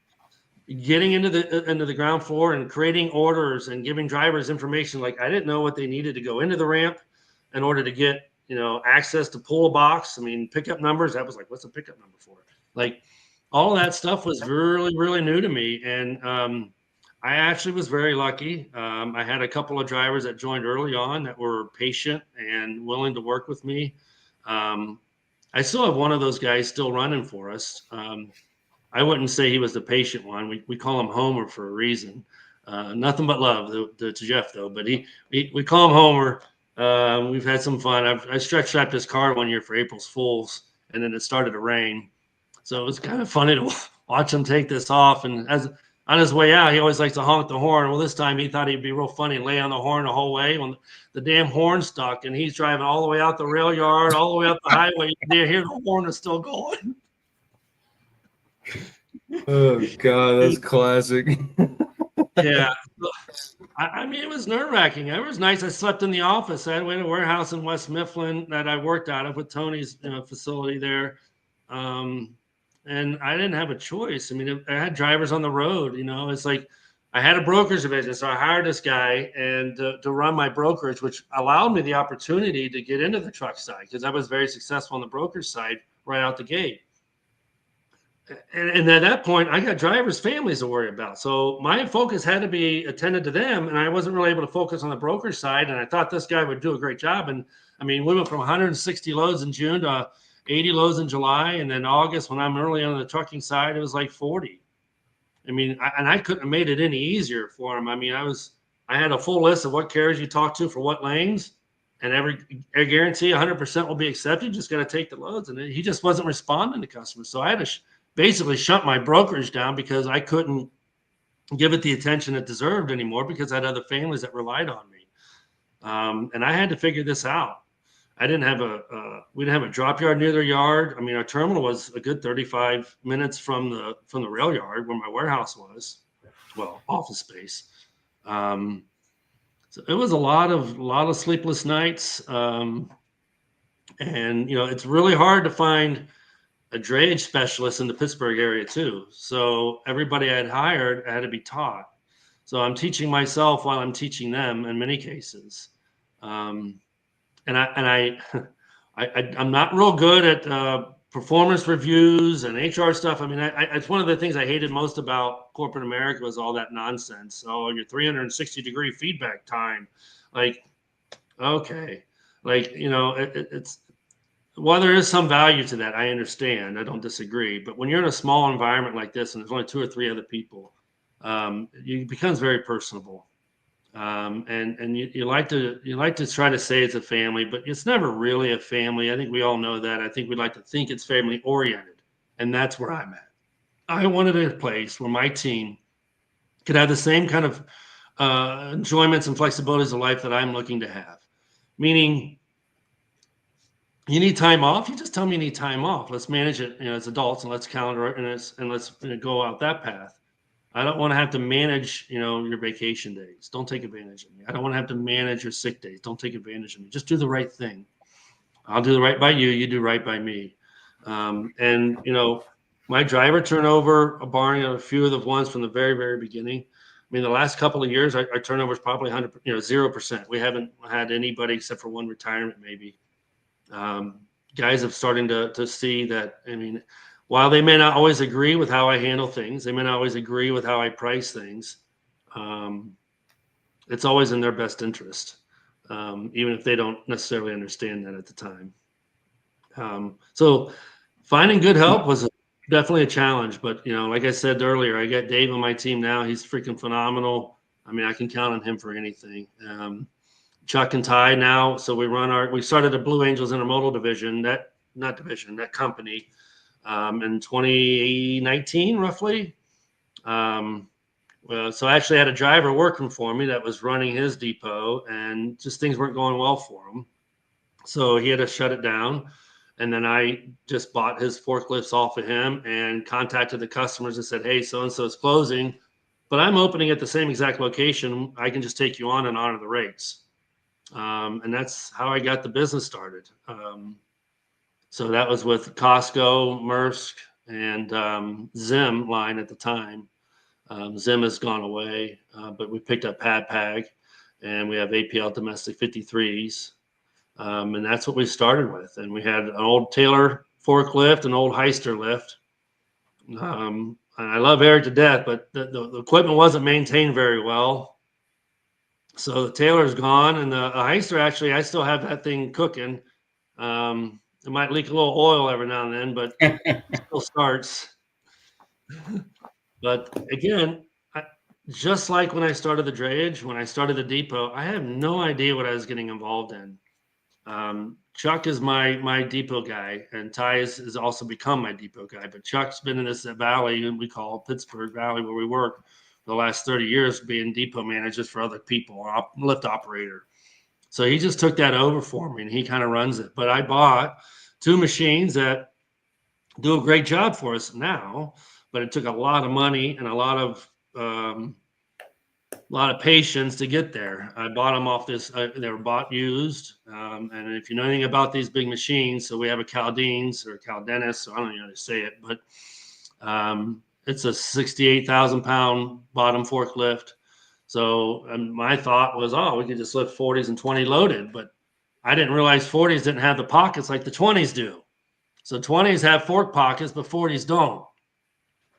Getting into the ground floor and creating orders and giving drivers information, like I didn't know what they needed to go into the ramp in order to get access to pull a box. I mean, pickup numbers. That was like, what's a pickup number for? Like, all of that stuff was really, really new to me. And I actually was very lucky. I had a couple of drivers that joined early on that were patient and willing to work with me. I still have one of those guys still running for us. I wouldn't say he was the patient one. We call him Homer for a reason. Nothing but love to Jeff, though. But we call him Homer. We've had some fun. I stretch strapped his car one year for April's Fools, and then it started to rain. So it was kind of funny to watch him take this off. And as on his way out, he always likes to honk the horn. Well, this time he thought he'd be real funny and lay on the horn the whole way. When the damn horn stuck, and he's driving all the way out the rail yard, all the way up the highway, you hear the horn is still going. Oh God, that's classic. Yeah. I mean, it was nerve-wracking. It was nice. I slept in the office. I had a warehouse in West Mifflin that I worked out of with Tony's facility there. And I didn't have a choice. I mean, I had drivers on the road, it's like I had a brokerage division. So I hired this guy and to run my brokerage, which allowed me the opportunity to get into the truck side because I was very successful on the brokerage side right out the gate. And at that point, I got drivers' families to worry about. So my focus had to be attended to them. And I wasn't really able to focus on the brokerage side. And I thought this guy would do a great job. And I mean, we went from 160 loads in June to 80 loads in July. And then August, when I'm early on the trucking side, it was like 40. I mean, I couldn't have made it any easier for him. I mean, I had a full list of what carriers you talk to for what lanes. And I guarantee 100% will be accepted. You just got to take the loads. And he just wasn't responding to customers. So I had to basically shut my brokerage down because I couldn't give it the attention it deserved anymore because I had other families that relied on me. And I had to figure this out. We didn't have a drop yard near their yard. I mean, our terminal was a good 35 minutes from the rail yard where my warehouse was, well, office space. So it was a lot of sleepless nights. And it's really hard to find a drayage specialist in the Pittsburgh area too. So everybody I had hired had to be taught. So I'm teaching myself while I'm teaching them in many cases. Um, and I'm not real good at performance reviews and HR stuff. I mean, it's one of the things I hated most about corporate America was all that nonsense. Oh, your 360-degree feedback time, like, okay, like it's while there is some value to that, I understand. I don't disagree. But when you're in a small environment like this, and there's only 2 or 3 other people, it becomes very personable. And you like to try to say it's a family, but it's never really a family. I think we all know that. I think we like to think it's family oriented, and that's where I'm at. I wanted a place where my team could have the same kind of enjoyments and flexibilities of life that I'm looking to have. Meaning, you need time off. You just tell me you need time off. Let's manage it, as adults, and let's calendar it, and let's go out that path. I don't want to have to manage, your vacation days. Don't take advantage of me. I don't want to have to manage your sick days. Don't take advantage of me. Just do the right thing. I'll do the right by you. You do right by me. And my driver turnover, barring a few of the ones from the very, very beginning. I mean, the last couple of years, our turnover is probably 100, 0%. We haven't had anybody except for one retirement, maybe. Guys have starting to see that. I mean, while they may not always agree with how I handle things, they may not always agree with how I price things. It's always in their best interest, even if they don't necessarily understand that at the time. So finding good help was definitely a challenge, but like I said earlier, I got Dave on my team now. He's freaking phenomenal. I mean, I can count on him for anything. Chuck and Ty now. So we started a Blue Angels Intermodal division, that company, in 2019, roughly. So I actually had a driver working for me that was running his depot, and just things weren't going well for him. So he had to shut it down. And then I just bought his forklifts off of him and contacted the customers and said, hey, so-and-so is closing, but I'm opening at the same exact location. I can just take you on and honor the rates. And that's how I got the business started. So that was with Costco, Maersk, and Zim line at the time. Zim has gone away, but we picked up PadPag, and we have APL domestic 53s. And that's what we started with. And we had an old Taylor forklift, an old Heister lift. I love Eric to death, but the equipment wasn't maintained very well. So the Taylor's gone, and the Heister, actually, I still have that thing cooking. It might leak a little oil every now and then, but it still starts. But again, just like when I started the drayage, when I started the depot, I have no idea what I was getting involved in. Chuck is my depot guy, and Ty has also become my depot guy. But Chuck's been in this valley, and we call Pittsburgh Valley, where we work, for the last 30 years, being depot managers for other people, lift operator. So he just took that over for me, and he kind of runs it. But I bought 2 machines that do a great job for us now, but it took a lot of money and a lot of patience to get there. I bought them off this. They were bought used. And if you know anything about these big machines, so we have a Caldenes or Caldenis, so I don't even know how to say it, but it's a 68,000 pound bottom forklift. So my thought was, we could just lift 40s and 20 loaded, but I didn't realize 40s didn't have the pockets like the 20s do. So 20s have fork pockets, but 40s don't.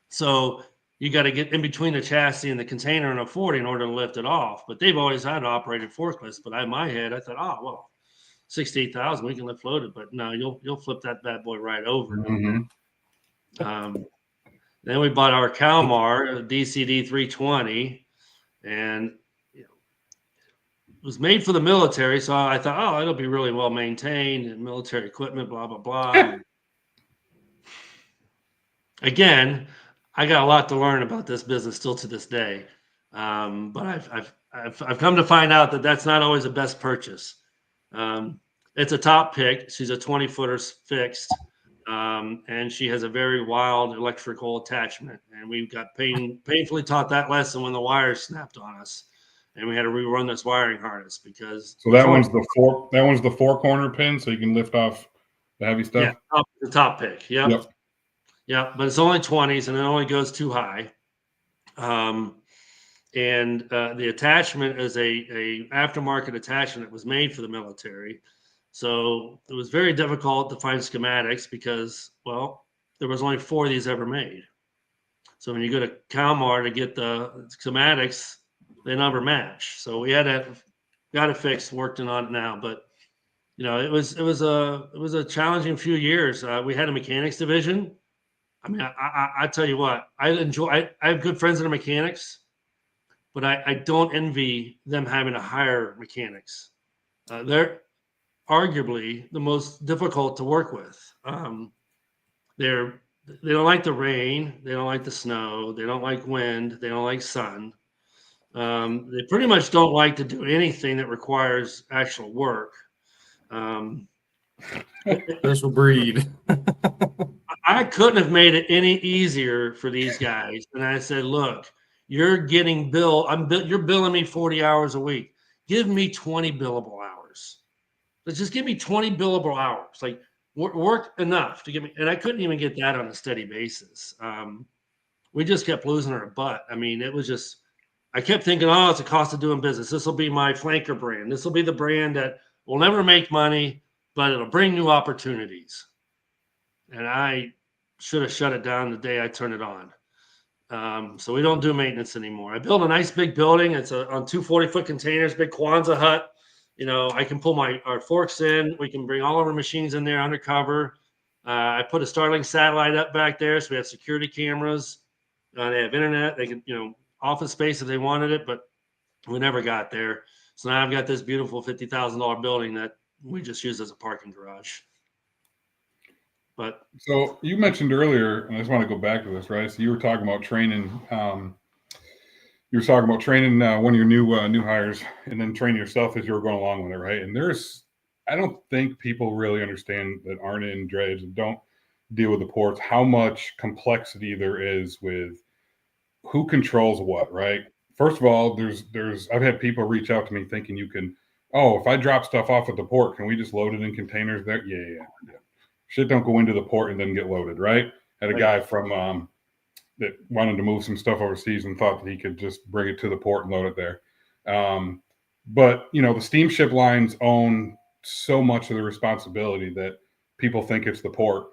So you got to get in between the chassis and the container in a 40 in order to lift it off. But they've always had operated forklifts. But in my head, I thought, 68,000, we can lift loaded. But no, you'll flip that bad boy right over. Mm-hmm. Then we bought our Kalmar, a DCD 320, and it was made for the military. So I thought, it'll be really well maintained and military equipment, blah, blah, blah. Again, I got a lot to learn about this business still to this day. But I've come to find out that that's not always the best purchase. It's a top pick. She's a 20-footer fixed. And she has a very wild electrical attachment. And we got painfully taught that lesson when the wires snapped on us. and we had to rerun this wiring harness because. So that one's the four corner pin, so you can lift off the heavy stuff. Yeah, the top pick. Yep. Yep. Yep. But it's only 20s, and it only goes too high. And the attachment is a aftermarket attachment that was made for the military. So it was very difficult to find schematics because, well, there was only 4 of these ever made. So when you go to Calmar to get the schematics, they never match. So we got it fixed, working on it now. But it was a challenging few years. We had a mechanics division. I mean, I tell you what, I have good friends in the mechanics, but I don't envy them having to hire mechanics. They're arguably the most difficult to work with. They don't like the rain, they don't like the snow, they don't like wind, they don't like sun. They pretty much don't like to do anything that requires actual work. Special breed. I couldn't have made it any easier for these guys. And I said, look, you're getting billed. You're billing me 40 hours a week. Give me 20 billable hours. Let's just give me 20 billable hours. Like work enough to give me. And I couldn't even get that on a steady basis. We just kept losing our butt. I mean, it was just, I kept thinking, oh, it's a cost of doing business. This will be my flanker brand. This will be the brand that will never make money, but it'll bring new opportunities. And I should have shut it down the day I turned it on. So we don't do maintenance anymore. I built a nice big building. It's on 2 40-foot containers, big Kwanzaa hut. I can pull our forks in. We can bring all of our machines in there undercover. I put a Starlink satellite up back there, so we have security cameras. They have internet. They can, office space if they wanted it, but we never got there. So now I've got this beautiful $50,000 building that we just use as a parking garage. But so you mentioned earlier, and I just want to go back to this, right? So you were talking about training. You were talking about training one of your new hires, and then training yourself as you were going along with it, right? And I don't think people really understand that aren't in Drayage and don't deal with the ports, how much complexity there is with who controls what, right? First of all, I've had people reach out to me thinking you can, if I drop stuff off at the port, can we just load it in containers there? Yeah. Shit don't go into the port and then get loaded, right? Had a guy from that wanted to move some stuff overseas and thought that he could just bring it to the port and load it there. But the steamship lines own so much of the responsibility that people think it's the port,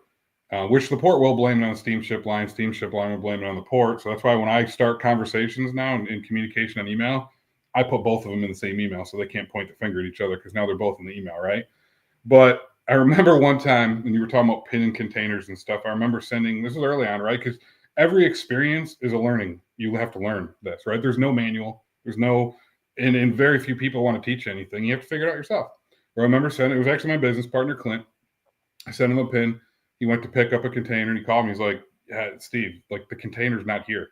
which the port will blame it on the steamship line. Steamship line will blame it on the port. So that's why when I start conversations now in communication on email, I put both of them in the same email so they can't point the finger at each other because now they're both in the email, right? But I remember one time when you were talking about pinning containers and stuff, I remember this was early on, right? Because every experience is a learning. You have to learn this, right? There's no manual. And very few people want to teach you anything. You have to figure it out yourself. I remember it was actually my business partner, Clint. I sent him a pin. He went to pick up a container and he called me. He's like, Steve, like the container's not here.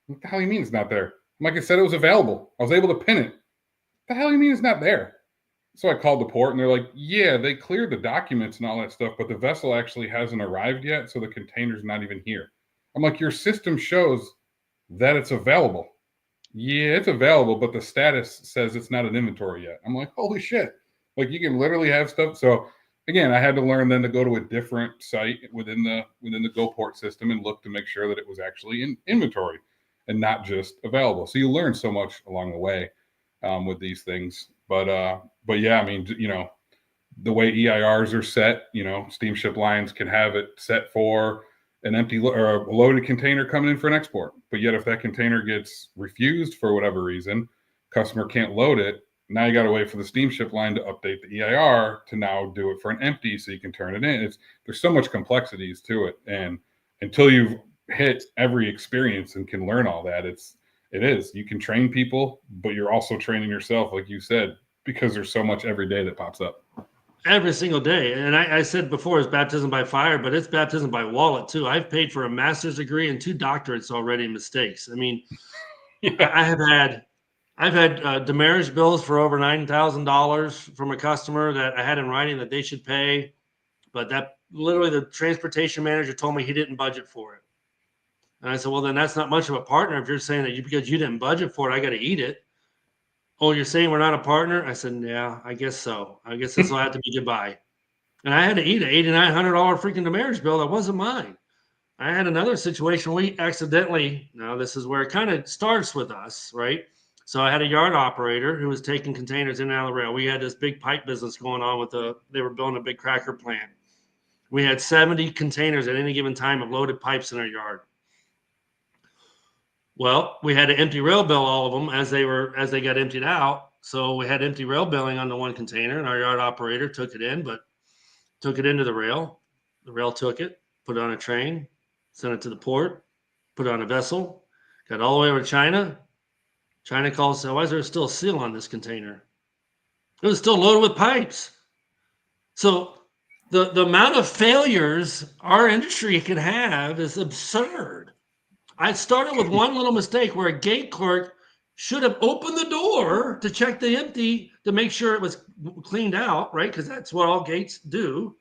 What the hell do you mean it's not there? I'm like, I said it was available. I was able to pin it. What the hell do you mean it's not there? So I called the port and they're like, yeah, they cleared the documents and all that stuff, but the vessel actually hasn't arrived yet. So the container's not even here. I'm like, your system shows that it's available. Yeah, it's available, but the status says it's not in inventory yet. I'm like, holy shit. Like you can literally have stuff. So again, I had to learn then to go to a different site within the GoPort system and look to make sure that it was actually in inventory and not just available. So you learn so much along the way with these things. But yeah, I mean, the way EIRs are set, steamship lines can have it set for an empty or a loaded container coming in for an export. But yet if that container gets refused for whatever reason, customer can't load it. Now you got to wait for the steamship line to update the EIR to now do it for an empty so you can turn it in. There's so much complexities to it. And until you've hit every experience and can learn all that, you can train people, but you're also training yourself, like you said, because there's so much every day that pops up. Every single day. And I said before, it's baptism by fire, but it's baptism by wallet too. I've paid for a master's degree and 2 doctorates already in mistakes. I mean, yeah. I've had demurrage bills for over $9,000 from a customer that I had in writing that they should pay, but that literally the transportation manager told me he didn't budget for it. And I said, well, then that's not much of a partner if you're saying that because you didn't budget for it, I got to eat it. "Oh, you're saying we're not a partner?" I said, "Yeah, I guess so. I guess this will have to be goodbye." And I had to eat an $8,900 freaking demurrage bill that wasn't mine. I had another situation. We accidentally, now this is where it kind of starts with us, right? So I had a yard operator who was taking containers in and out of the rail. We had this big pipe business going on they were building a big cracker plant. We had 70 containers at any given time of loaded pipes in our yard. Well, we had to empty rail bill all of them as they got emptied out. So we had empty rail billing on the one container, and our yard operator took it into the rail. The rail took it, put it on a train, sent it to the port, put it on a vessel, got all the way over to China. China calls, said, "Why is there still a seal on this container?" It was still loaded with pipes. So the amount of failures our industry can have is absurd. I started with one little mistake where a gate clerk should have opened the door to check the empty to make sure it was cleaned out, right? Because that's what all gates do.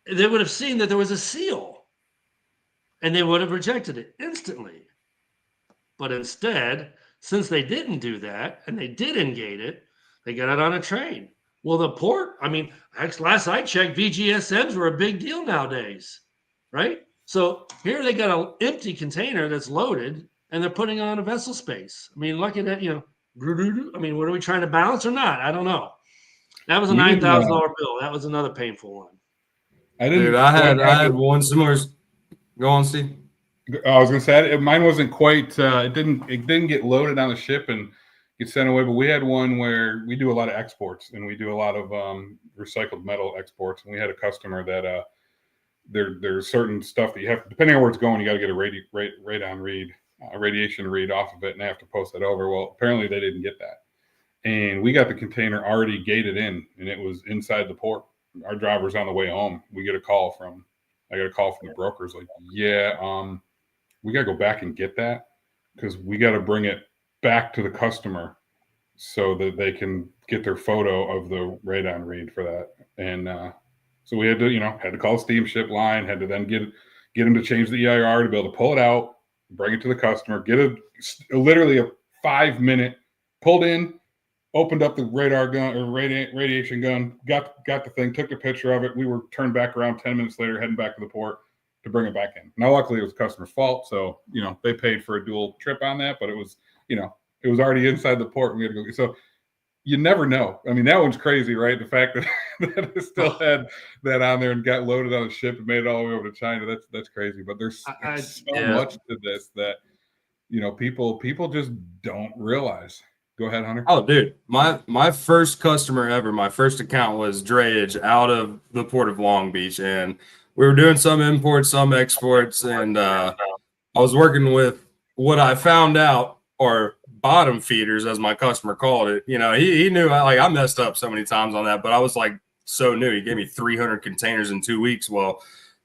They would have seen that there was a seal and they would have rejected it instantly. But instead, since they didn't do that and they did engate it, they got it on a train. Well, the port, I mean, last I checked, VGSMs were a big deal nowadays, right? So here they got an empty container that's loaded and they're putting on a vessel space. I mean, look at that, I mean, what are we trying to balance or not? I don't know. That was a $9,000 bill. That was another painful one. I had one similar. Go on, Steve. I was going to say mine wasn't quite. It didn't get loaded on the ship and get sent away. But we had one where we do a lot of exports and we do a lot of recycled metal exports. And we had a customer that there's certain stuff that you have, depending on where it's going, you got to get a radiation read off of it, and they have to post that over. Well, apparently they didn't get that, and we got the container already gated in, and it was inside the port. Our driver's on the way home. I got a call from the brokers like, yeah, we got to go back and get that because we got to bring it back to the customer so that they can get their photo of the radon read for that. And so we had to call the steamship line, had to then get them to change the EIR to be able to pull it out, bring it to the customer, get literally a 5-minute pulled in, opened up the radar gun or radiation gun, got the thing, took a picture of it. We were turned back around 10 minutes later, heading back to the port to bring it back in. Now, luckily it was the customer's fault. So, they paid for a dual trip on that, but it was, it was already inside the port. We had to go. So you never know. I mean, that one's crazy, right? The fact that it still had that on there and got loaded on a ship and made it all the way over to China. That's crazy. But there's so much to this that, people just don't realize. Go ahead, Hunter. Oh, dude, my first customer ever, my first account was Drayage out of the port of Long Beach, and we were doing some imports, some exports, and I was working with what I found out are bottom feeders, as my customer called it. He knew I messed up so many times on that, but I was like so new. He gave me 300 containers in 2 weeks. Well,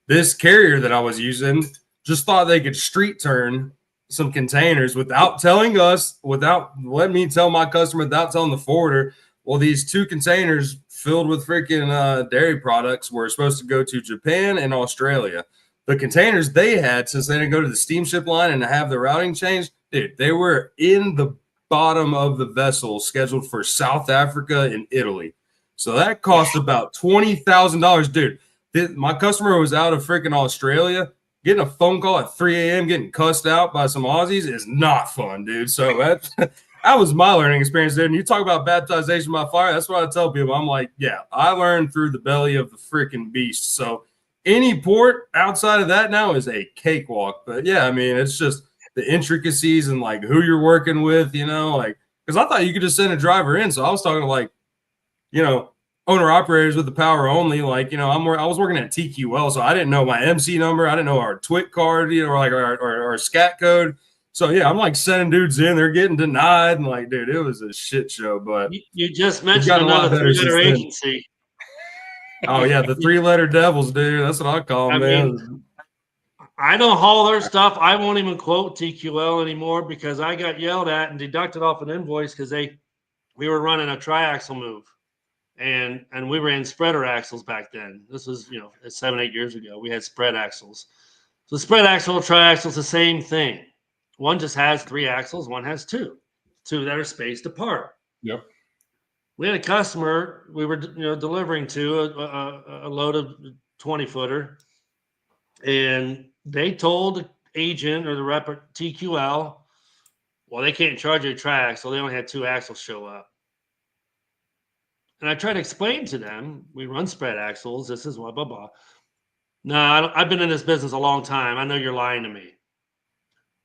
this carrier that I was using just thought they could street turn some containers without telling us, without letting me tell my customer, without telling the forwarder. Well, these 2 containers filled with freaking dairy products were supposed to go to Japan and Australia. The containers they had, since they didn't go to the steamship line and have the routing changed, dude, they were in the bottom of the vessel scheduled for South Africa and Italy. So that cost about $20,000. Dude, my customer was out of freaking Australia. Getting a phone call at 3 a.m., getting cussed out by some Aussies is not fun, dude. So that was my learning experience, dude. And you talk about baptization by fire. That's what I tell people. I'm like, yeah, I learned through the belly of the freaking beast. So any port outside of that now is a cakewalk. But yeah, I mean, it's just the intricacies and like who you're working with, because I thought you could just send a driver in. So I was talking to owner operators with the power only. I was working at TQL, so I didn't know my MC number. I didn't know our TWIC card, or our SCAT code. So yeah, I'm sending dudes in, they're getting denied, and dude, it was a shit show. But you just mentioned another 3-letter agency. Oh yeah, the 3-letter devils, dude. That's what I call them, man. I don't haul their stuff. I won't even quote TQL anymore because I got yelled at and deducted off an invoice because we were running a triaxle move. And we ran spreader axles back then. This was, 7-8 years ago. We had spread axles. So spread axle, triaxle is the same thing. One just has 3 axles, one has 2. two that are spaced apart. Yep. We had a customer we were delivering to a load of 20-footer, and they told the agent or the rep at TQL, well, they can't charge you a track, so they only had 2 axles show up. And I tried to explain to them, we run spread axles. This is blah, blah, blah. No, I've been in this business a long time. I know you're lying to me.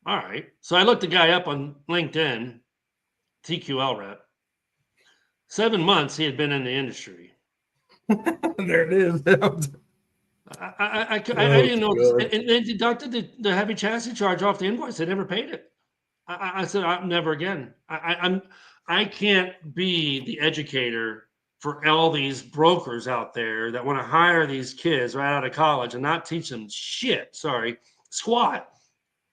All right. So I looked the guy up on LinkedIn, TQL rep. 7 months he had been in the industry. There it is. I didn't know. And they deducted the heavy chassis charge off the invoice. They never paid it. I said, never again. I can't be the educator for all these brokers out there that want to hire these kids right out of college and not teach them squat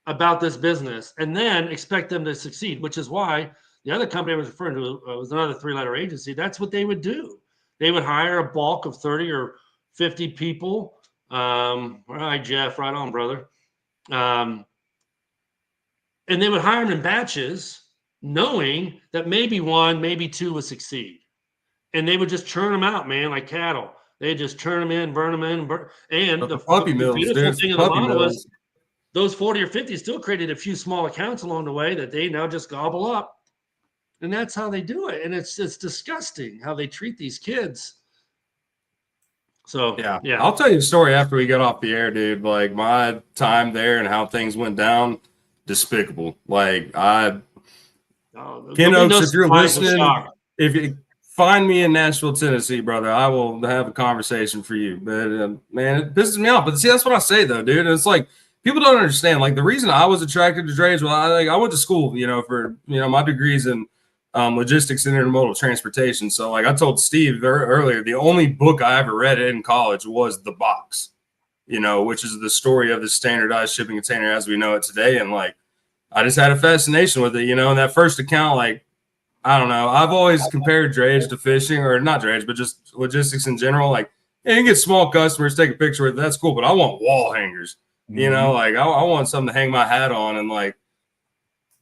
about this business and then expect them to succeed, which is why the other company I was referring to was another 3-letter agency. That's what they would do. They would hire a bulk of 30 or 50 people. All right, Jeff, right on, brother. And they would hire them in batches, knowing that maybe 1, maybe 2 would succeed. And they would just churn them out, man, like cattle. They just churn them in, burn them in. And the puppy mills, beautiful dude. thing of the model is those 40 or 50 still created a few small accounts along the way that they now just gobble up. And that's how they do it. And it's disgusting how they treat these kids. So, yeah. I'll tell you a story after we get off the air, dude. Like, my time there and how things went down, despicable. Like, Ken Oaks, if you're listening, if you find me in Nashville, Tennessee, brother, I will have a conversation for you. But, man, it pisses me off. But, see, that's what I say, though, dude. And it's like, people don't understand. Like, the reason I was attracted to Drayage, well, I went to school, for, my degrees in logistics and intermodal transportation. So, like I told Steve earlier, the only book I ever read in college was The Box, which is the story of the standardized shipping container as we know it today. And, like, I just had a fascination with it, and that first account, like, I don't know. I've always compared Drayage to fishing, or not Drayage, but just logistics in general. Like, you can get small customers, take a picture with it. That's cool. But I want wall hangers, like I want something to hang my hat on. And, like,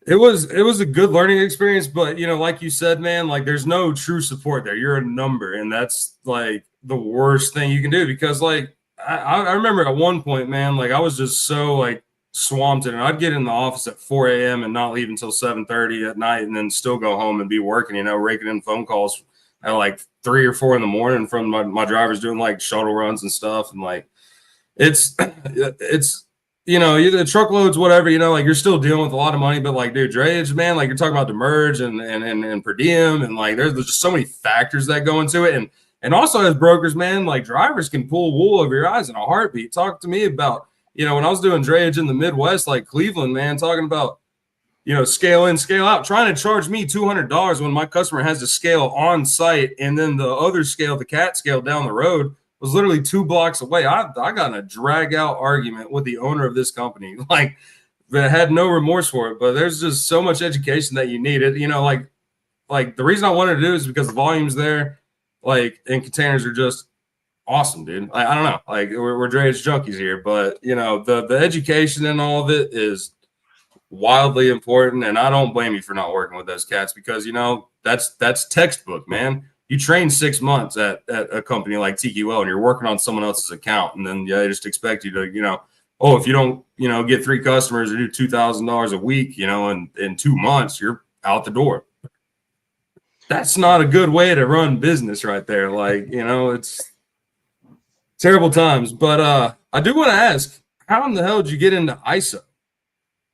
it was a good learning experience, but like you said, man, like there's no true support there. You're a number, and that's like the worst thing you can do because like I remember at one point, man, like I was just so like swamped and I'd get in the office at 4 a.m. and not leave until 7:30 at night and then still go home and be working, raking in phone calls at like 3 or 4 in the morning from my drivers doing like shuttle runs and stuff. And like, it's either the truckloads, whatever, like you're still dealing with a lot of money, but like, dude, Drayage, man, like you're talking about demurrage and per diem. And like, there's just so many factors that go into it. And also as brokers, man, like drivers can pull wool over your eyes in a heartbeat. Talk to me about, when I was doing Drayage in the Midwest, like Cleveland, man, talking about, scale in, scale out, trying to charge me $200 when my customer has to scale on site. And then the other scale, the cat scale down the road, was literally 2 blocks away. I got in a drag out argument with the owner of this company, like that had no remorse for it. But there's just so much education that you need it. Like the reason I wanted to do it is because the volumes there, like in containers, are just awesome, dude. I don't know, like we're Drayage junkies here, but the education and all of it is wildly important. And I don't blame you for not working with those cats because that's textbook, man. You train 6 months at a company like TQL and you're working on someone else's account. And then they just expect you to, if you don't, get 3 customers or do $2,000 a week, in 2 months, you're out the door. That's not a good way to run business right there. Like, it's terrible times. But I do want to ask, how in the hell did you get into ISO?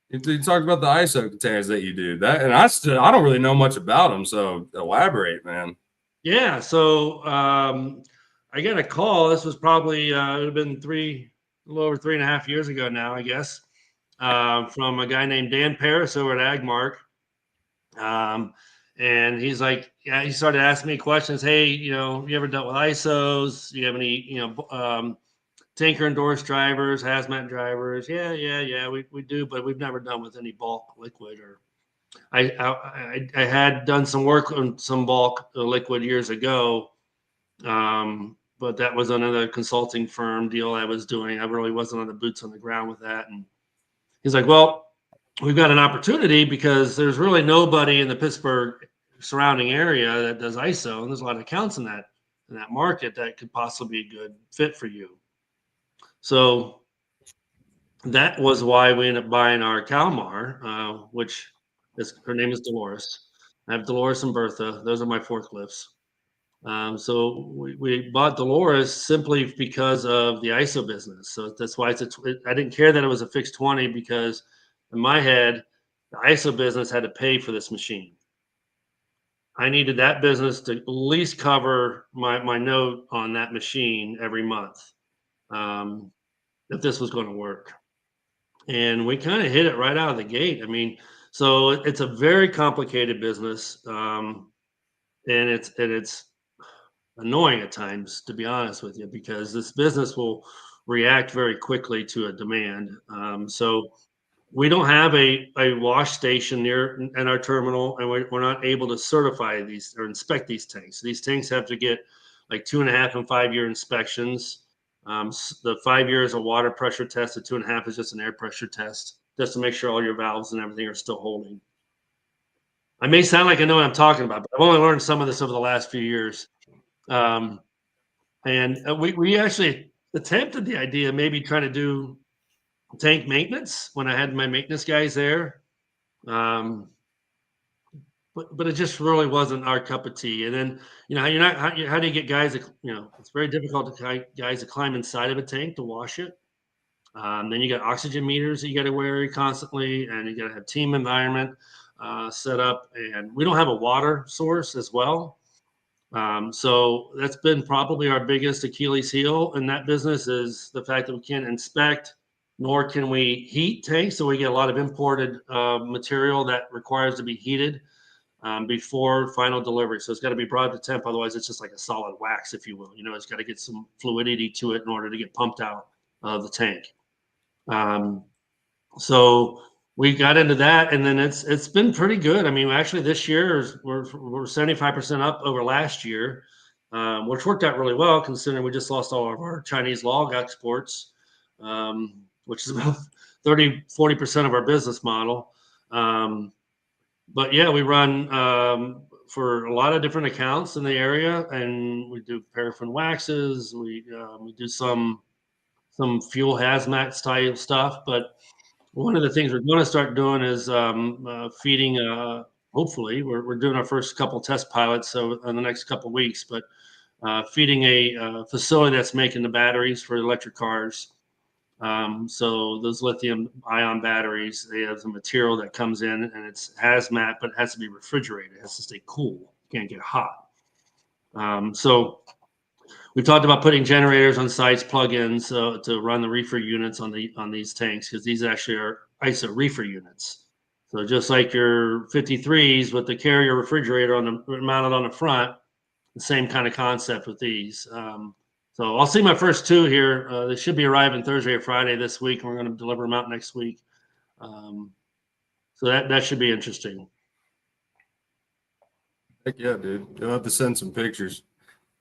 You talked about the ISO containers that you do that. And I don't really know much about them. So elaborate, man. Yeah, so I got a call. This was probably it would have been a little over 3.5 years ago now, I guess, from a guy named Dan Paris over at Agmark. And he's like, he started asking me questions. Hey, you ever dealt with ISOs? Do you have any, tanker endorsed drivers, hazmat drivers? Yeah, we do, but we've never done with any bulk liquid or. I had done some work on some bulk liquid years ago, but that was another consulting firm deal I was doing. I really wasn't on the boots on the ground with that. And he's like, well, we've got an opportunity because there's really nobody in the Pittsburgh surrounding area that does ISO, and there's a lot of accounts in that market that could possibly be a good fit for you. So that was why we ended up buying our Kalmar, which is, her name is Dolores. I have Dolores and Bertha. Those are my forklifts. So we bought Dolores simply because of the ISO business. So that's why I didn't care that it was a fixed 20, because in my head, the ISO business had to pay for this machine. I needed that business to at least cover my note on that machine every month, if this was going to work. And we kind of hit it right out of the gate. I mean, so it's a very complicated business, and it's annoying at times, to be honest with you, because this business will react very quickly to a demand. So we don't have a wash station near in our terminal, and we're not able to certify these or inspect these tanks. These tanks have to get like 2.5 and 5 year inspections. The 5 year is a water pressure test. The 2.5 is just an air pressure test, just to make sure all your valves and everything are still holding. I may sound like I know what I'm talking about, but I've only learned some of this over the last few years. And we actually attempted the idea of maybe trying to do tank maintenance when I had my maintenance guys there. But it just really wasn't our cup of tea. And then, how do you get guys that, it's very difficult to guys to climb inside of a tank to wash it. Then you got oxygen meters that you got to wear constantly, and you got to have team environment set up. And we don't have a water source as well. So that's been probably our biggest Achilles heel in that business, is the fact that we can't inspect, nor can we heat tanks. So we get a lot of imported material that requires to be heated before final delivery. So it's got to be brought to temp. Otherwise, it's just like a solid wax, if you will. It's got to get some fluidity to it in order to get pumped out of the tank. So we got into that, and then it's been pretty good. I mean, actually this year we're 75% up over last year, which worked out really well considering we just lost all of our Chinese log exports, which is about 40% of our business model. But yeah, we run for a lot of different accounts in the area, and we do paraffin waxes. We do some fuel hazmat style stuff, but one of the things we're going to start doing is feeding. Hopefully, we're doing our first couple test pilots, so in the next couple of weeks. But feeding a facility that's making the batteries for electric cars. So those lithium-ion batteries, they have some material that comes in, and it's hazmat, but it has to be refrigerated. It has to stay cool. You can't get hot. So we talked about putting generators on sites, plug-ins to run the reefer units on these tanks, because these actually are ISO reefer units. So just like your 53s with the carrier refrigerator mounted on the front, the same kind of concept with these. So I'll see my first two here. They should be arriving Thursday or Friday this week, and we're going to deliver them out next week. So that should be interesting. Heck yeah, dude. You'll have to send some pictures.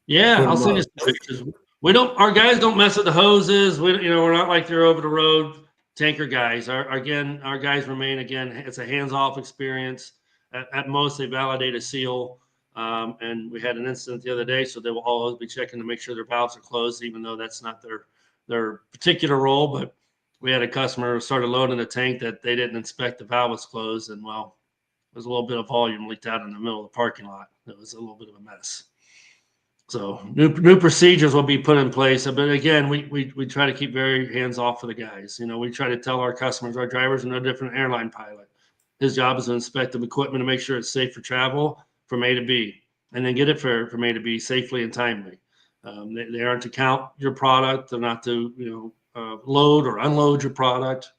Yeah, I'll send you some pictures. Our guys don't mess with the hoses. We're not like they're over the road tanker guys. Our guys remain, it's a hands-off experience. At most, they validate a seal. And we had an incident the other day, so they will always be checking to make sure their valves are closed, even though that's not their particular role. But we had a customer who started loading a tank that they didn't inspect the valve was closed, and well, there's a little bit of volume leaked out in the middle of the parking lot. It was a little bit of a mess. So new procedures will be put in place. But again, we try to keep very hands off for the guys. We try to tell our customers, our drivers are no different than an airline pilot. His job is to inspect the equipment to make sure it's safe for travel from A to B, and then get it from A to B safely and timely. They aren't to count your product. They're not to load or unload your product.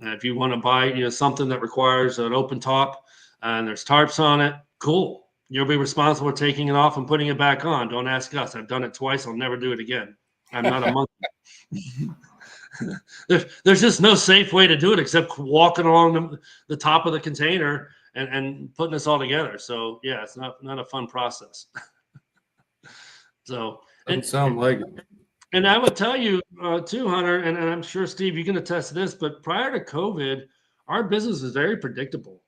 If you want to buy something that requires an open top and there's tarps on it, cool. You'll be responsible for taking it off and putting it back on. Don't ask us. I've done it twice. I'll never do it again. I'm not a monkey. There's just no safe way to do it except walking along the top of the container and putting this all together. So yeah, it's not a fun process. So Doesn't sound like it. And I would tell you too, Hunter, and I'm sure Steve, you can attest to this, but prior to COVID, our business is very predictable.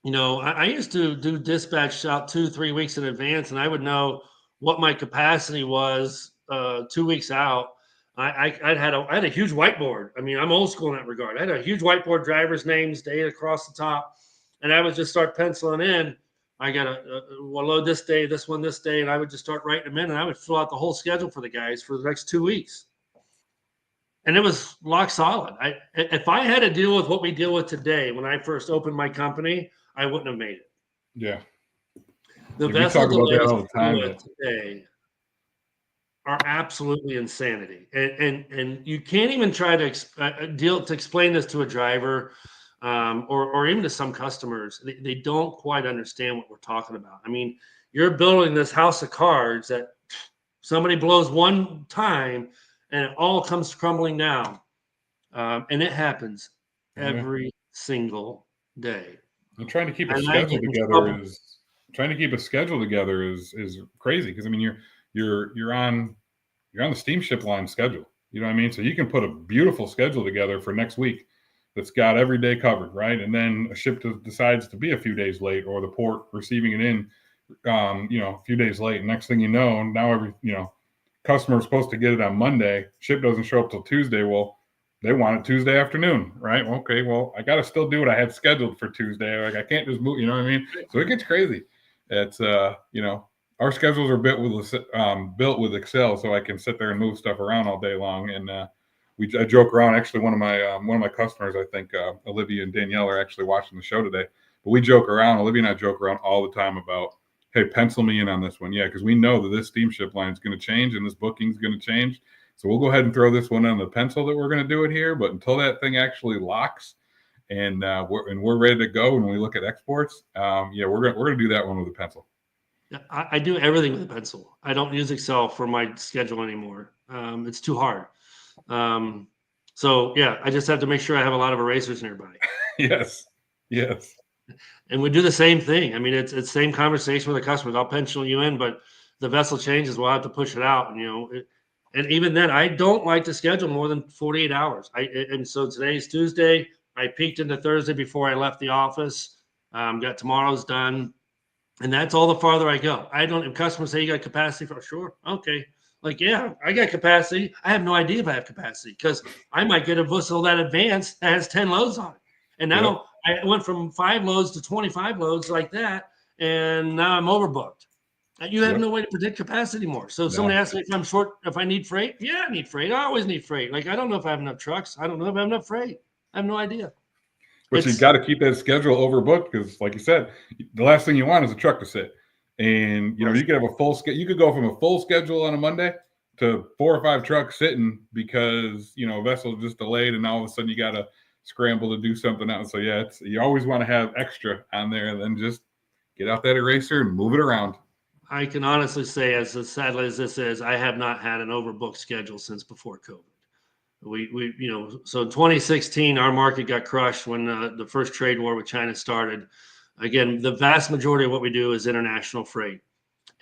You know, I used to do dispatch out 2-3 weeks in advance, and I would know what my capacity was 2 weeks out. I had a huge whiteboard. I mean, I'm old school in that regard. I had a huge whiteboard, drivers' names, date across the top, and I would just start penciling in. I got we'll load this day, this one this day, and I would just start writing them in, and I would fill out the whole schedule for the guys for the next 2 weeks. And it was rock solid. If I had to deal with what we deal with today, when I first opened my company, I wouldn't have made it. Yeah. The We vessel talk about that delays all the time. we deal with today are absolutely insanity, and you can't even try to explain this to a driver, or even to some customers. They don't quite understand what we're talking about. I mean, you're building this house of cards that somebody blows one time and it all comes crumbling down, and it happens every single day. And trying to keep a And I schedule get in together trouble. is crazy, because I mean you're on the steamship line schedule. You know what I mean? So you can put a beautiful schedule together for next week that's got every day covered, right? And then a ship decides to be a few days late, or the port receiving it in, a few days late. And next thing you know, now customer is supposed to get it on Monday. Ship doesn't show up till Tuesday. Well, they want it Tuesday afternoon, right? Okay, well, I got to still do what I had scheduled for Tuesday. Like, I can't just move, you know what I mean? So it gets crazy. It's, our schedules are built with Excel, so I can sit there and move stuff around all day long. And I joke around. Actually, one of my customers, I think Olivia and Danielle, are actually watching the show today. But we joke around. Olivia and I joke around all the time about, hey, pencil me in on this one, yeah, because we know that this steamship line is going to change and this booking is going to change. So we'll go ahead and throw this one on the pencil that we're going to do it here. But until that thing actually locks and we're ready to go, when we look at exports, we're going to do that one with a pencil. Yeah, I do everything with a pencil. I don't use Excel for my schedule anymore. It's too hard. So yeah, I just have to make sure I have a lot of erasers nearby. Yes. And we do the same thing. I mean, it's the same conversation with the customers. I'll pencil you in, but the vessel changes, we'll have to push it out. And and even then, I don't like to schedule more than 48 hours. And so today's Tuesday. I peeked into Thursday before I left the office. Got tomorrow's done, and that's all the farther I go. I don't. If customers say you got capacity for sure, okay. Like, yeah, I got capacity. I have no idea if I have capacity, because I might get a vessel that advanced that has 10 loads on it, and now I went from 5 loads to 25 loads like that, and now I'm overbooked. You have no way to predict capacity anymore. So if somebody asks me if I'm short, if I need freight, yeah, I need freight. I always need freight. Like, I don't know if I have enough trucks. I don't know if I have enough freight. I have no idea. But you got to keep that schedule overbooked, because, like you said, the last thing you want is a truck to sit. And you could have a full schedule. You could go from a full schedule on a Monday to 4 or 5 trucks sitting because a vessel just delayed, and all of a sudden you got to scramble to do something else. So yeah, you always want to have extra on there, and then just get out that eraser and move it around. I can honestly say, as sadly as this is, I have not had an overbooked schedule since before COVID. So in 2016, our market got crushed when the first trade war with China started. Again, the vast majority of what we do is international freight.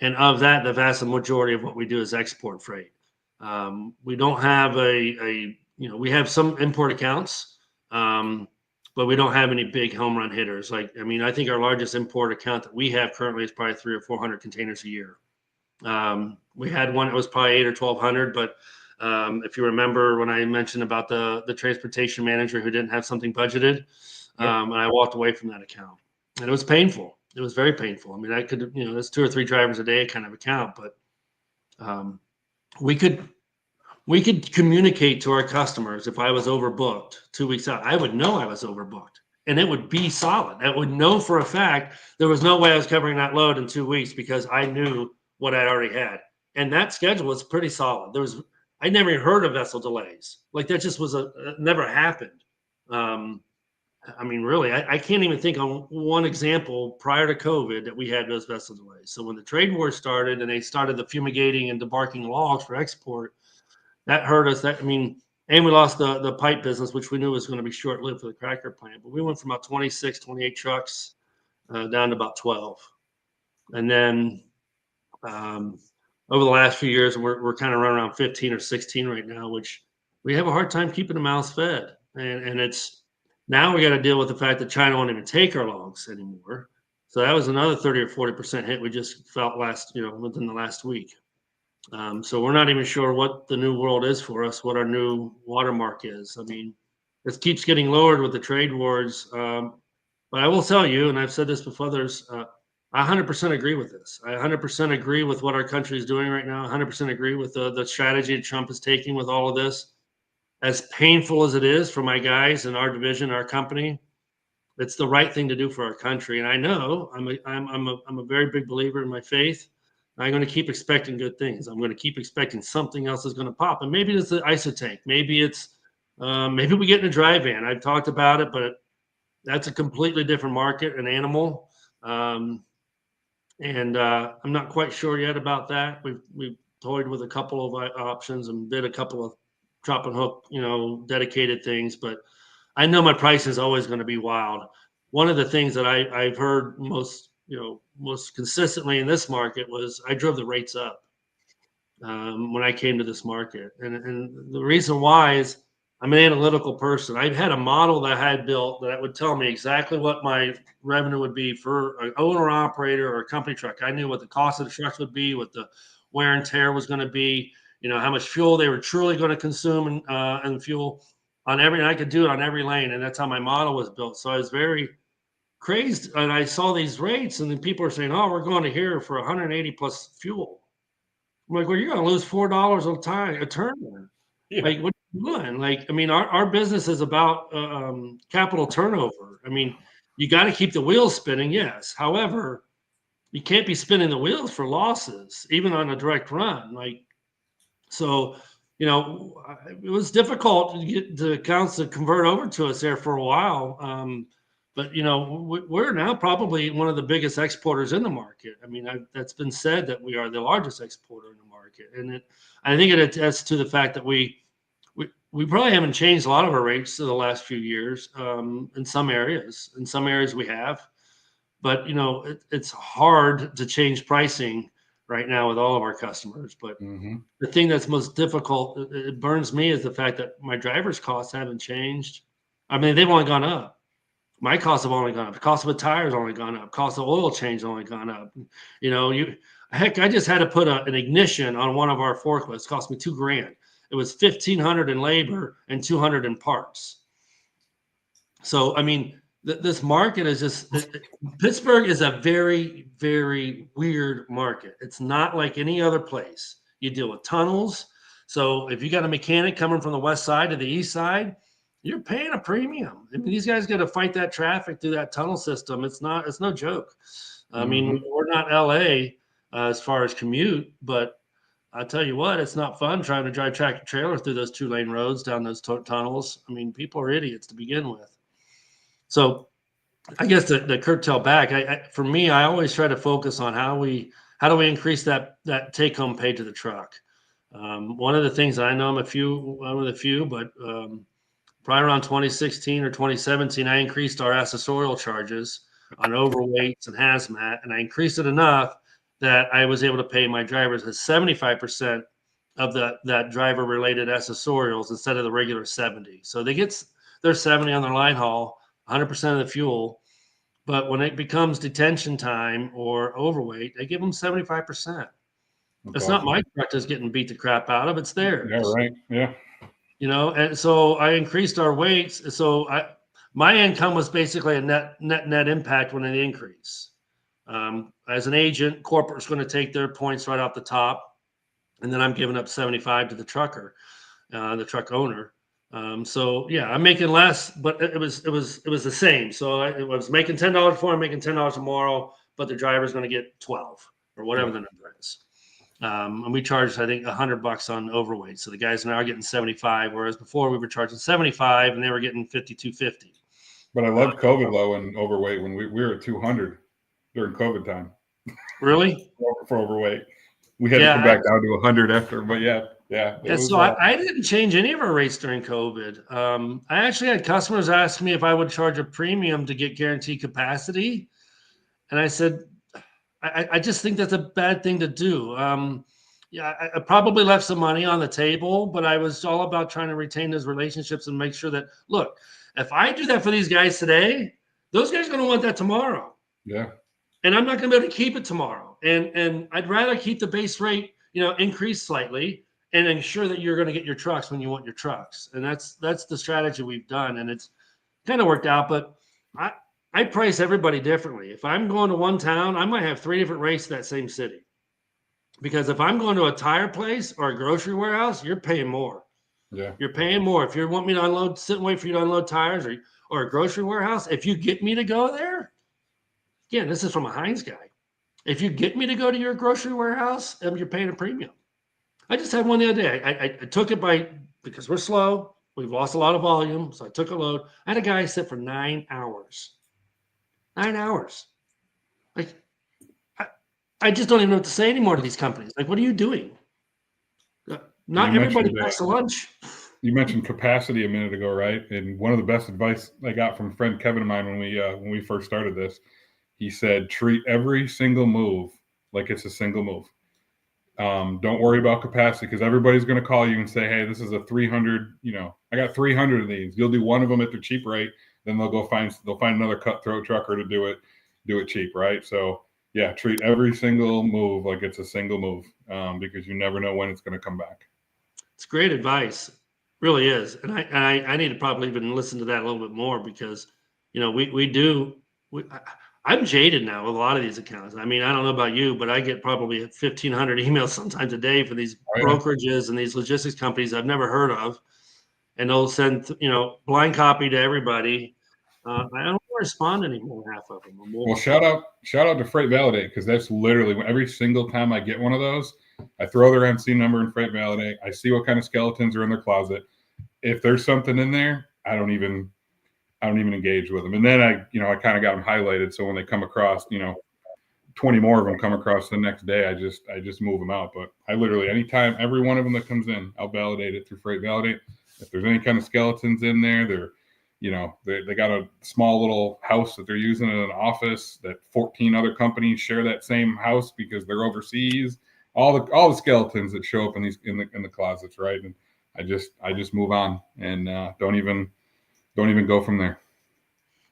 And of that, the vast majority of what we do is export freight. We don't have we have some import accounts, but we don't have any big home run hitters. I think our largest import account that we have currently is probably 300 or 400 containers a year. We had one that was probably 800 or 1,200, but if you remember when I mentioned about the transportation manager who didn't have something budgeted, and I walked away from that account, and it was painful. It was very painful. I mean, I could, there's 2 or 3 drivers a day kind of account, but we could communicate to our customers if I was overbooked 2 weeks out. I would know I was overbooked, and it would be solid. I would know for a fact there was no way I was covering that load in 2 weeks, because I knew what I already had, and that schedule was pretty solid. I never even heard of vessel delays. Like, that just never happened. Really, I can't even think on one example prior to COVID that we had those vessel delays. So when the trade war started and they started the fumigating and debarking logs for export, that hurt us. And we lost the pipe business, which we knew was going to be short-lived for the cracker plant. But we went from about 26, 28 trucks down to about 12. And then over the last few years, we're kind of running around 15 or 16 right now, which we have a hard time keeping the mouths fed. And Now we got to deal with the fact that China won't even take our logs anymore. So that was another 30 or 40% hit we just felt within the last week. So we're not even sure what the new world is for us, what our new watermark is. I mean, it keeps getting lowered with the trade wars. But I will tell you, and I've said this with others, I 100% agree with this. I 100% agree with what our country is doing right now. 100% agree with the strategy Trump is taking with all of this. As painful as it is for my guys in our division, our company, it's the right thing to do for our country. And I know I'm a very big believer in my faith. I'm going to keep expecting good things. I'm going to keep expecting something else is going to pop. And maybe it's the ISO tank. Maybe maybe we get in a dry van. I've talked about it, but that's a completely different market, an animal. And I'm not quite sure yet about that. We've toyed with a couple of options and bid a couple of drop and hook, dedicated things, but I know my price is always going to be wild. One of the things that I've heard most consistently in this market was I drove the rates up when I came to this market. And the reason why is I'm an analytical person. I had a model that I had built that would tell me exactly what my revenue would be for an owner operator or a company truck. I knew what the cost of the trucks would be, what the wear and tear was going to be, how much fuel they were truly going to consume and fuel on every, and I could do it on every lane. And that's how my model was built. So I was very crazed. And I saw these rates and then people are saying, oh, we're going to here for 180 plus fuel. I'm like, well, you're going to lose $4 a turn. Yeah. Like, what are you doing? Like, I mean, our business is about capital turnover. I mean, you got to keep the wheels spinning, yes. However, you can't be spinning the wheels for losses, even on a direct run. Like, so, it was difficult to get the accounts to convert over to us there for a while. But we're now probably one of the biggest exporters in the market. I mean, that's been said that we are the largest exporter in the market, and I think it attests to the fact that we probably haven't changed a lot of our rates in the last few years. In some areas we have, but it's hard to change pricing right now with all of our customers. But the thing that's most difficult, it burns me, is the fact that my driver's costs haven't changed. I mean, they've only gone up. My costs have only gone up. The cost of a tire has only gone up. Cost of oil change has only gone up. I just had to put an ignition on one of our forklifts. It cost me $2,000. It was $1,500 in labor and $200 in parts. So, I mean, this market is just Pittsburgh is a very, very weird market. It's not like any other place. You deal with tunnels. So if you got a mechanic coming from the west side to the east side, you're paying a premium. I mean, these guys got to fight that traffic through that tunnel system. It's no joke. I mean, we're not LA as far as commute, but I'll tell you what, it's not fun trying to drive tractor trailer through those 2-lane roads down those tunnels. I mean, people are idiots to begin with. So I guess to curtail back, for me, I always try to focus on how do we increase that take home pay to the truck. One of the things that I know one of the few, but probably around 2016 or 2017, I increased our accessorial charges on overweights and hazmat, and I increased it enough that I was able to pay my drivers 75% of that driver related accessorials instead of the regular 70. So they get their 70 on their line haul, 100% of the fuel. But when it becomes detention time or overweight, they give them 75%. It's not my truck that's getting beat the crap out of, it's theirs. Yeah, right. Yeah. And so I increased our weights. So my income was basically a net impact when it increased. As an agent, corporate's going to take their points right off the top, and then I'm giving up 75 to the trucker, the truck owner. So yeah, I'm making less, but it was the same. So it was making $10 before, I'm making $10 tomorrow, but the driver's going to get 12 or whatever the number is. And we charged, I think, $100 on overweight. So the guys now are getting 75, whereas before we were charging 75 and they were getting 52.50. But I loved COVID low and overweight when we were at 200 during COVID time. Really? For overweight. We had to come back down to 100 after, but yeah. So I didn't change any of our rates during COVID. I actually had customers ask me if I would charge a premium to get guaranteed capacity. And I said, I just think that's a bad thing to do. I probably left some money on the table, but I was all about trying to retain those relationships and make sure that, look, If I do that for these guys today, those guys are going to want that tomorrow. Yeah. And I'm not going to be able to keep it tomorrow. And I'd rather keep the base rate, increase slightly and ensure that you're going to get your trucks when you want your trucks. And that's the strategy we've done. And it's kind of worked out. But I price everybody differently. If I'm going to one town, I might have 3 different rates to that same city. Because if I'm going to a tire place or a grocery warehouse, you're paying more. Yeah. You're paying more. If you want me to sit and wait for you to unload tires or a grocery warehouse, if you get me to go there, again, this is from a Heinz guy. If you get me to go to your grocery warehouse, you're paying a premium. I just had one the other day. I took it because we're slow. We've lost a lot of volume. So I took a load. I had a guy sit for 9 hours. 9 hours. Like, I just don't even know what to say anymore to these companies. Like, what are you doing? Not everybody packs a lunch. You mentioned capacity a minute ago, right? And one of the best advice I got from a friend Kevin of mine when we first started this, he said, treat every single move like it's a single move. Don't worry about capacity because everybody's going to call you and say, hey, this is a 300, I got 300 of these. You'll do one of them at the cheap rate. Then they'll find another cutthroat trucker to do it cheap, right? So yeah, treat every single move like it's a single move because you never know when it's going to come back. It's great advice, really is, and I need to probably even listen to that a little bit more because I'm jaded now with a lot of these accounts. I mean, I don't know about you, but I get probably 1,500 emails sometimes a day for these brokerages and these logistics companies I've never heard of, and they'll send blind copy to everybody. I don't respond anymore. Half of them. Well, shout out to Freight Validate because that's literally every single time I get one of those, I throw their MC number in Freight Validate. I see what kind of skeletons are in their closet. If there's something in there, I don't even engage with them. And then I kind of got them highlighted. So when they come across, 20 more of them come across the next day, I just move them out. But I literally, anytime, every one of them that comes in, I'll validate it through Freight Validate. If there's any kind of skeletons in there, they got a small little house that they're using in an office that 14 other companies share that same house because they're overseas. All the skeletons that show up in the closets, right? And I just move on and don't even go from there.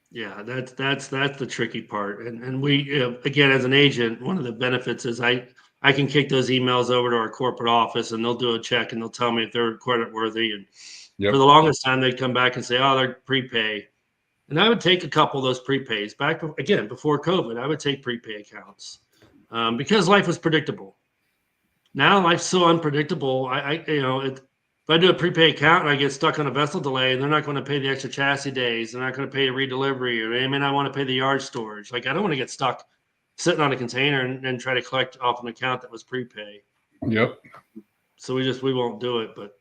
Yeah, that's the tricky part. And we again, as an agent, one of the benefits is I can kick those emails over to our corporate office and they'll do a check and they'll tell me if they're credit worthy. And for the longest time, they'd come back and say, oh, they're prepay. And I would take a couple of those prepays before COVID. I would take prepay accounts because life was predictable. Now life's so unpredictable. If I do a prepay account and I get stuck on a vessel delay and they're not going to pay the extra chassis days, they're not going to pay a redelivery, or they may not want to pay the yard storage. Like, I don't want to get stuck sitting on a container and try to collect off an account that was prepay. Yep. So we won't do it. But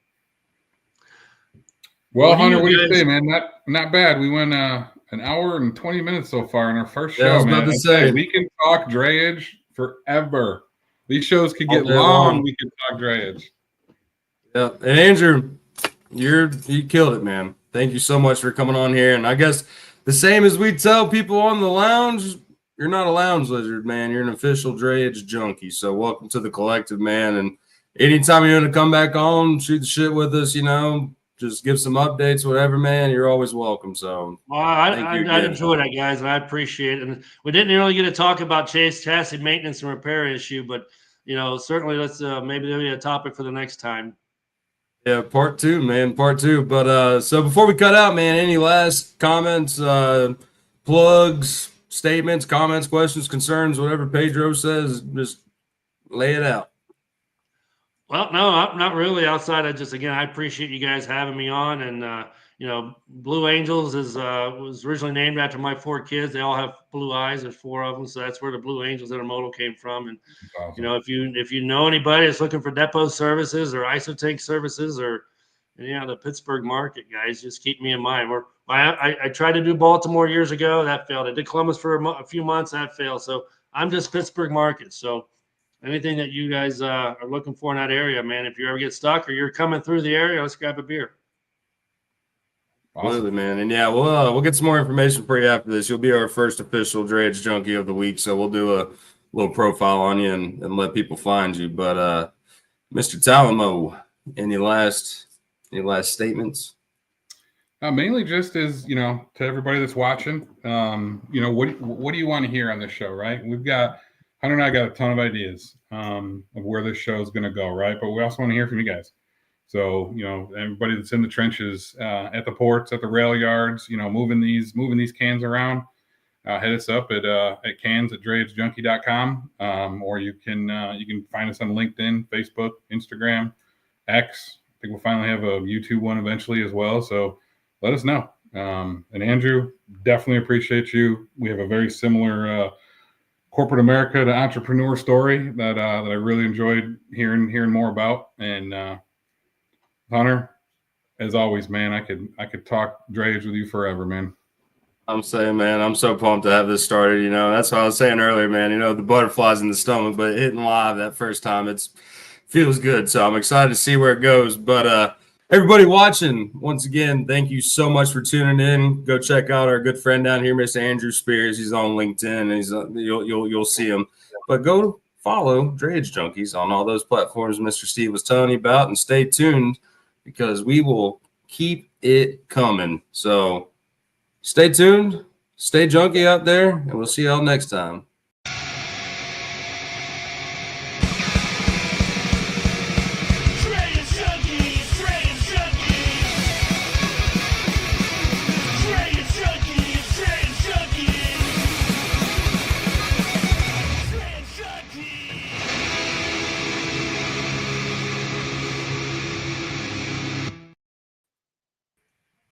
well, Hunter, what do you say, man? Not bad. We went an hour and 20 minutes so far in our first show, I was man. about to say. We can talk drayage forever. These shows could get long. We can talk drayage. Yeah, and Andrew, you killed it, man. Thank you so much for coming on here. And I guess the same as we tell people on the lounge, you're not a lounge lizard, man. You're an official drayage junkie. So welcome to the collective, man. And anytime you want to come back on, shoot the shit with us, just give some updates, whatever, man. You're always welcome. So I enjoyed that, guys, and I appreciate it. And we didn't really get to talk about chassis maintenance and repair issue, but certainly let's maybe there'll be a topic for the next time. Yeah, part 2, man, part 2. But so before we cut out, man, any last comments, plugs, statements, comments, questions, concerns, whatever Pedro says, just lay it out. Well, no, not really. Outside of just, again, I appreciate you guys having me on. And, Blue Angels was originally named after my 4 kids. They all have blue eyes. There's 4 of them. So that's where the Blue Angels Intermodal came from. And, awesome. If you know anybody that's looking for depot services or isotank services or, the Pittsburgh market, guys, just keep me in mind. I tried to do Baltimore years ago. That failed. I did Columbus for a few months. That failed. So I'm just Pittsburgh market. So anything that you guys are looking for in that area, man, if you ever get stuck or you're coming through the area, let's grab a beer. Awesome. Absolutely, man. And yeah, we'll get some more information for you after this. You'll be our first official Drayage Junkie of the week. So we'll do a little profile on you and let people find you. But Mr. Talamo, any last statements? Mainly just as, you know, to everybody that's watching, you know, what do you want to hear on this show, right? Hunter and I got a ton of ideas of where this show is going to go, right? But we also want to hear from you guys. So, you know, everybody that's in the trenches, at the ports, at the rail yards, you know, moving these cans around, hit us up at cans@drayagejunkie.com, or you can find us on LinkedIn, Facebook, Instagram, X. I think we'll finally have a YouTube one eventually as well. So let us know. And Andrew, definitely appreciate you. We have a very similar corporate America to entrepreneur story that I really enjoyed hearing more about. And Hunter, as always, man, I could talk drayage with you forever, man. I'm saying, man, I'm so pumped to have this started. You know, that's what I was saying earlier, man. You know, the butterflies in the stomach, but hitting live that first time, feels good. So I'm excited to see where it goes. But everybody watching, once again, thank you so much for tuning in. Go check out our good friend down here, Mr. Andrew Spears. He's on LinkedIn, and you'll see him. But go follow Drayage Junkies on all those platforms Mr. Steve was telling you about, and stay tuned because we will keep it coming. So stay tuned, stay junky out there, and we'll see y'all next time.